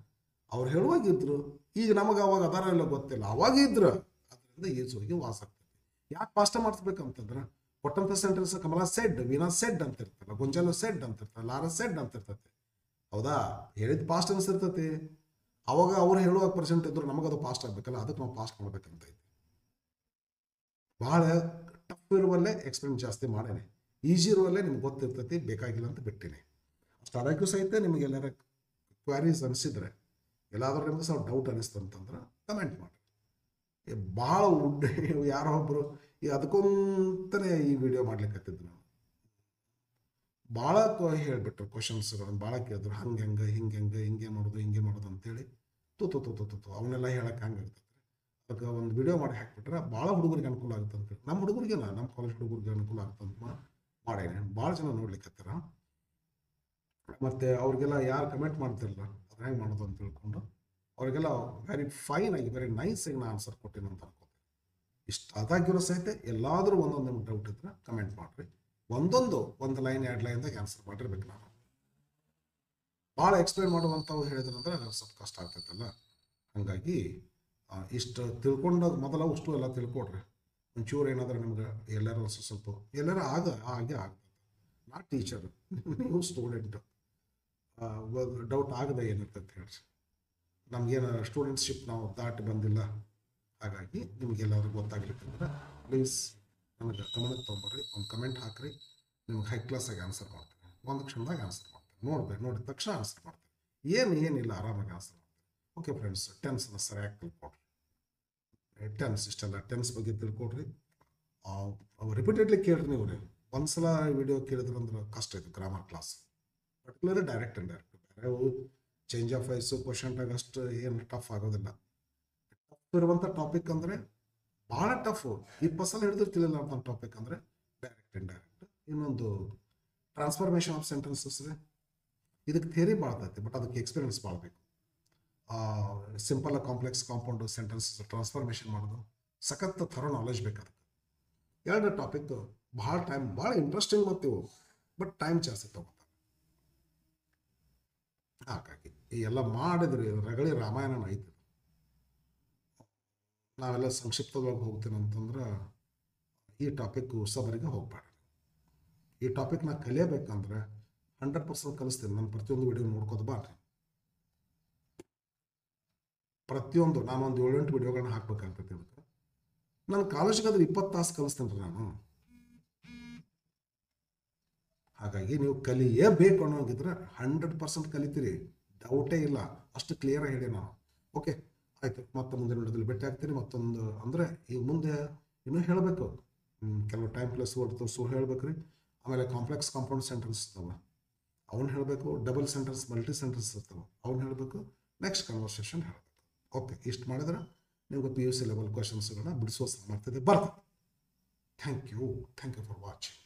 ಅವ್ರು ಹೇಳುವಾಗಿದ್ರು, ಈಗ ನಮಗೆ ಅವಾಗ ಅದಾರ ಎಲ್ಲ ಗೊತ್ತಿಲ್ಲ, ಅವಾಗ ಇದ್ರು. ಅದರಿಂದ ಈಜ್ ಹೋಗಿ ವಾಸ್ ಆಗ್ತೈತಿ. ಯಾಕೆ ಪಾಸ್ಟ್ ಮಾಡಿಸ್ಬೇಕಂತಂದ್ರೆ ಕೊಟ್ಟಂಥ sentence Kamala shed, Veena shed ಅಂತ ಇರ್ತಲ್ಲ, ಗೊಂಜಾಲು ಸೆಡ್ ಅಂತ ಇರ್ತಲ್ಲ, ಲಾರಾ ಸೆಡ್ ಅಂತ ಇರ್ತೈತಿ, ಹೌದಾ? ಹೇಳಿದ ಪಾಸ್ಟ್ ಅನಿಸಿರ್ತೈತಿ. ಅವಾಗ ಅವ್ರು ಹೇಳುವಾಗ ಪರ್ಸೆಂಟ್ ಇದ್ರು ನಮಗದು ಪಾಸ್ಟ್ ಆಗ್ಬೇಕಲ್ಲ, ಅದಕ್ಕೆ ನಾವು ಪಾಸ್ಟ್ ಮಾಡ್ಬೇಕಂತ ಐತಿ. ಭಾಳ ಟಫ್ ಇರುವಲ್ಲೇ ಎಕ್ಸ್ಪ್ಲೇನ್ ಜಾಸ್ತಿ ಮಾಡೇನೆ, ಈಜಿ ಇರುವಲ್ಲೇ ನಿಮ್ಗೆ ಗೊತ್ತಿರ್ತೈತಿ, ಬೇಕಾಗಿಲ್ಲ ಅಂತ ಬಿಟ್ಟಿನಿ. ಅಷ್ಟು ಅದಕ್ಕೂ ಸಹಿತ ನಿಮಗೆ ಎಲ್ಲಾರ ಕ್ವಾರೀಸ್ ಅನಿಸಿದ್ರೆ, ಎಲ್ಲಾದ್ರೂ ನಿಮ್ಗೆ ಸ್ವಲ್ಪ ಡೌಟ್ ಅನಿಸ್ತಂತಂದ್ರೆ ಕಮೆಂಟ್ ಮಾಡಿ. ಭಾಳ ಯಾರೋ ಒಬ್ಬರು ಈ ಅದಕ್ಕಂತಲೇ ಈ ವಿಡಿಯೋ ಮಾಡ್ಲಿಕ್ಕತ್ತಿದ್ದು ನಾನು. ಭಾಳ ಹೇಳಿಬಿಟ್ರು, ಕ್ವಶನ್ಸ್ಗಳನ್ನು ಭಾಳ ಕೇಳಿದ್ರು. ಹಂಗೆ ಹೆಂಗೆ, ಹಿಂಗೆ ಮಾಡೋದು, ಹಿಂಗೆ ಮಾಡೋದು ಅಂತೇಳಿ ತೂ ಅವನ್ನೆಲ್ಲ ಹೇಳಕ್ಕೆ ಹಂಗೆ ಆಗ್ತದೆ. ಅದಕ್ಕೆ ಒಂದು ವಿಡಿಯೋ ಮಾಡಿ ಹಾಕಿಬಿಟ್ರೆ ಭಾಳ ಹುಡುಗರಿಗೆ ಅನುಕೂಲ ಆಗುತ್ತೆ ಅಂತೇಳಿ. ನಮ್ಮ ಹುಡುಗರಿಗೆಲ್ಲ, ನಮ್ಮ ಕಾಲೇಜ್ ಹುಡುಗರಿಗೆ ಅನುಕೂಲ ಆಗುತ್ತಂತ ಮಾಡೇನೆ. ಭಾಳ ಜನ ನೋಡ್ಲಿಕ್ಕತ್ತಾರ. ಮತ್ತು ಅವ್ರಿಗೆಲ್ಲ ಯಾರು ಕಮೆಂಟ್ ಮಾಡ್ತಿರಲ್ಲ, ಅದು ಹೆಂಗೆ ಮಾಡೋದು ಅಂತ ತಿಳ್ಕೊಂಡು ಅವರಿಗೆಲ್ಲ ವೆರಿ ಫೈನ್ ಆಗಿ, ವೆರಿ ನೈಸ್ ಆಗಿ ನಾನು ಆನ್ಸರ್ ಕೊಟ್ಟೇನೆ ಅಂತ ಅನ್ಕೋತೀನಿ. ಇಷ್ಟು ಅದಾಗಿರೋ ಸಹಿತ ಎಲ್ಲಾದರೂ ಒಂದೊಂದು ನಿಮ್ಗೆ ಡೌಟ್ ಇದ್ರೆ ಕಮೆಂಟ್ ಮಾಡಿರಿ. ಒಂದು ಲೈನ್ 2 ಲೈನ್ದಾಗ ಆನ್ಸರ್ ಮಾಡಿರ್ಬೇಕು. ನಾನು ಭಾಳ ಎಕ್ಸ್ಪ್ಲೈನ್ ಮಾಡುವಂಥವು ಹೇಳಿದ್ರಂದ್ರೆ ಸ್ವಲ್ಪ ಕಷ್ಟ ಆಗ್ತೈತಲ್ಲ. ಹಾಗಾಗಿ ಇಷ್ಟು ತಿಳ್ಕೊಂಡಾಗ ಮೊದಲ ಅಷ್ಟು ಎಲ್ಲ ತಿಳ್ಕೊಡ್ರಿ. ಒಂಚೂರು ಏನಾದರೂ ನಿಮ್ಗೆ ಎಲ್ಲರೂ ಸ್ವಲ್ಪ ಎಲ್ಲರೂ ಹಾಗೆ ಆಗ್ತದೆ. ನಾ ಟೀಚರ್, ನೀವು ಸ್ಟೂಡೆಂಟು, ಡೌಟ್ ಆಗದೆ ಏನಿರ್ತಂತ ಹೇಳ್ರಿ. ನಮಗೇನು ಸ್ಟೂಡೆಂಟ್ಶಿಪ್ ನಾವು ದಾಟಿ ಬಂದಿಲ್ಲ. ಹಾಗಾಗಿ ನಿಮಗೆಲ್ಲರಿಗೂ ಗೊತ್ತಾಗ್ಲಿಕ್ಕಂದ್ರೆ ಪ್ಲೀಸ್ ನನಗೆ ಗಮನಕ್ಕೆ ತೊಗೊಂಬರ್ರಿ, ಒಂದು ಕಮೆಂಟ್ ಹಾಕಿರಿ. ನಿಮ್ಗೆ ಹೈ ಕ್ಲಾಸಾಗಿ ಆನ್ಸರ್ ಮಾಡ್ತೀನಿ, ಒಂದು ಕ್ಷಣದಾಗ ಆನ್ಸರ್ ಮಾಡ್ತೀನಿ. ನೋಡಿದ ತಕ್ಷಣ ಆನ್ಸರ್ ಮಾಡ್ತೀನಿ. ಏನಿಲ್ಲ, ಆರಾಮಾಗಿ ಆನ್ಸರ್ ಮಾಡ್ತೀನಿ. ಓಕೆ ಫ್ರೆಂಡ್ಸ್, ಟೆನ್ಸ್ನ ಸರಿಯಾಗಿ ತಿಳ್ಕೊಡ್ರಿ. ಟೆನ್ಸ್ ಇಷ್ಟೆಲ್ಲ ಟೆನ್ಸ್ ಬಗ್ಗೆ ತಿಳ್ಕೊಡ್ರಿ. ರಿಪೀಟೆಡ್ಲಿ ಕೇಳ್ರಿ. ನೀವು ಒಂದ್ಸಲ ವಿಡಿಯೋ ಕೇಳಿದ್ರಂದ್ರೆ ಕಷ್ಟ ಇದು. Grammar class particularly direct and direct, ಬೇರೆ change of voice question tag ಅಷ್ಟು ಏನು ಟಫ್ ಆಗೋದಿಲ್ಲ. ಟಫ್ ಇರುವಂಥ ಟಾಪಿಕ್ ಅಂದರೆ ಭಾಳ ಟಫು. 20 ಸಲ ಹಿಡಿದಿರ್ತಿಲ್ಲ ಅಂತ ಟಾಪಿಕ್ ಅಂದರೆ ಡೈರೆಕ್ಟ್ ಇಂಡೈರೆಕ್ಟ್. ಇನ್ನೊಂದು ಟ್ರಾನ್ಸ್ಫಾರ್ಮೇಷನ್ ಆಫ್ ಸೆಂಟೆನ್ಸಸ್ ರೀ, ಇದಕ್ಕೆ ಥಿಯರಿ ಭಾಳ ಐತಿ, ಬಟ್ ಅದಕ್ಕೆ ಎಕ್ಸ್ಪೀರಿಯನ್ಸ್ ಭಾಳ ಬೇಕು. Simple complex compound sentence transformation ಮಾಡೋದು ಸಖತ್ ಥರೋ ನಾಲೆಜ್ ಬೇಕು ಅದಕ್ಕೆ. ಎರಡು ಟಾಪಿಕ್ ಭಾಳ ಟೈಮ್, ಭಾಳ ಇಂಟ್ರೆಸ್ಟಿಂಗ್ ಬರ್ತೀವಿ, ಬಟ್ ಟೈಮ್ ಜಾಸ್ತಿ ತಗೋತಾರೆ. ಹಾಗಾಗಿ ಈ ಎಲ್ಲ ಮಾಡಿದ್ರಿ ರಗಳಿ ರಾಮಾಯಣನ ಐತಿ. ನಾವೆಲ್ಲ ಸಂಕ್ಷಿಪ್ತವಾಗಿ ಹೋಗ್ತೀನಿ ಅಂತಂದ್ರೆ ಈ ಟಾಪಿಕ್ ಹೊಸಬರಿಗೆ ಹೋಗ್ಬೇಡ. ಈ ಟಾಪಿಕ್ ನಾ ಕಲಿಯಬೇಕಂದ್ರೆ 100% ಕಲಿಸ್ತೀನಿ. ನಾನು ಪ್ರತಿಯೊಂದು ವಿಡಿಯೋ ನೋಡ್ಕೋದು ಬಾರ್ರಿ. ಪ್ರತಿಯೊಂದು ನಾನು ಒಂದು 7-8 ವಿಡಿಯೋಗಳನ್ನ ಹಾಕ್ಬೇಕಾಗ್ತೈತಿ. ಅದಕ್ಕೆ ನಾನು ಕಾಲೇಜಿಗಾದ್ರೆ 20 ತಾಸು ಕಲಿಸ್ತೀನಿ ರೀ ನಾನು. ಹಾಗಾಗಿ ನೀವು ಕಲಿಯಬೇಕು ಅನ್ನೋಂಗಿದ್ರೆ 100% ಕಲಿತೀರಿ, ಡೌಟೇ ಇಲ್ಲ. ಅಷ್ಟು ಕ್ಲಿಯರಾಗಿ ಹೇಳಿ ನಾನು. ಓಕೆ ಆಯಿತು, ಮತ್ತೆ ಮುಂದಿನ ವಿಡಿಯೋದಲ್ಲಿ ಭೇಟಿ ಆಗ್ತೀನಿ. ಮತ್ತೊಂದು ಅಂದರೆ ಈಗ ಮುಂದೆ ಇನ್ನೂ ಹೇಳಬೇಕು, ಕೆಲವು ಟೈಮ್ ಪ್ಲಸ್ ವರ್ಡ್ಸು ಹೇಳಬೇಕು ರೀ. ಆಮೇಲೆ ಕಾಂಪ್ಲೆಕ್ಸ್ ಕಾಂಪೌಂಡ್ ಸೆಂಟೆನ್ಸ್ ಇರ್ತಾವೆ, ಅವ್ನು ಹೇಳಬೇಕು. ಡಬಲ್ ಸೆಂಟೆನ್ಸ್, ಮಲ್ಟಿ ಸೆಂಟೆನ್ಸ್ ಇರ್ತಾವೆ, ಅವ್ನು ಹೇಳಬೇಕು. ನೆಕ್ಸ್ಟ್ ಕನ್ವರ್ಸೇಷನ್ ಹೇಳಬೇಕು. ಓಕೆ, ಇಷ್ಟು ಮಾಡಿದ್ರೆ ನಿಮ್ಗೆ PUC ಲೆವೆಲ್ ಕ್ವಶನ್ಸ್ಗಳನ್ನ ಬಿಡಿಸೋ ಸಾಮರ್ಥ್ಯತೆ ಬರ್ತದೆ. Thank you for watching.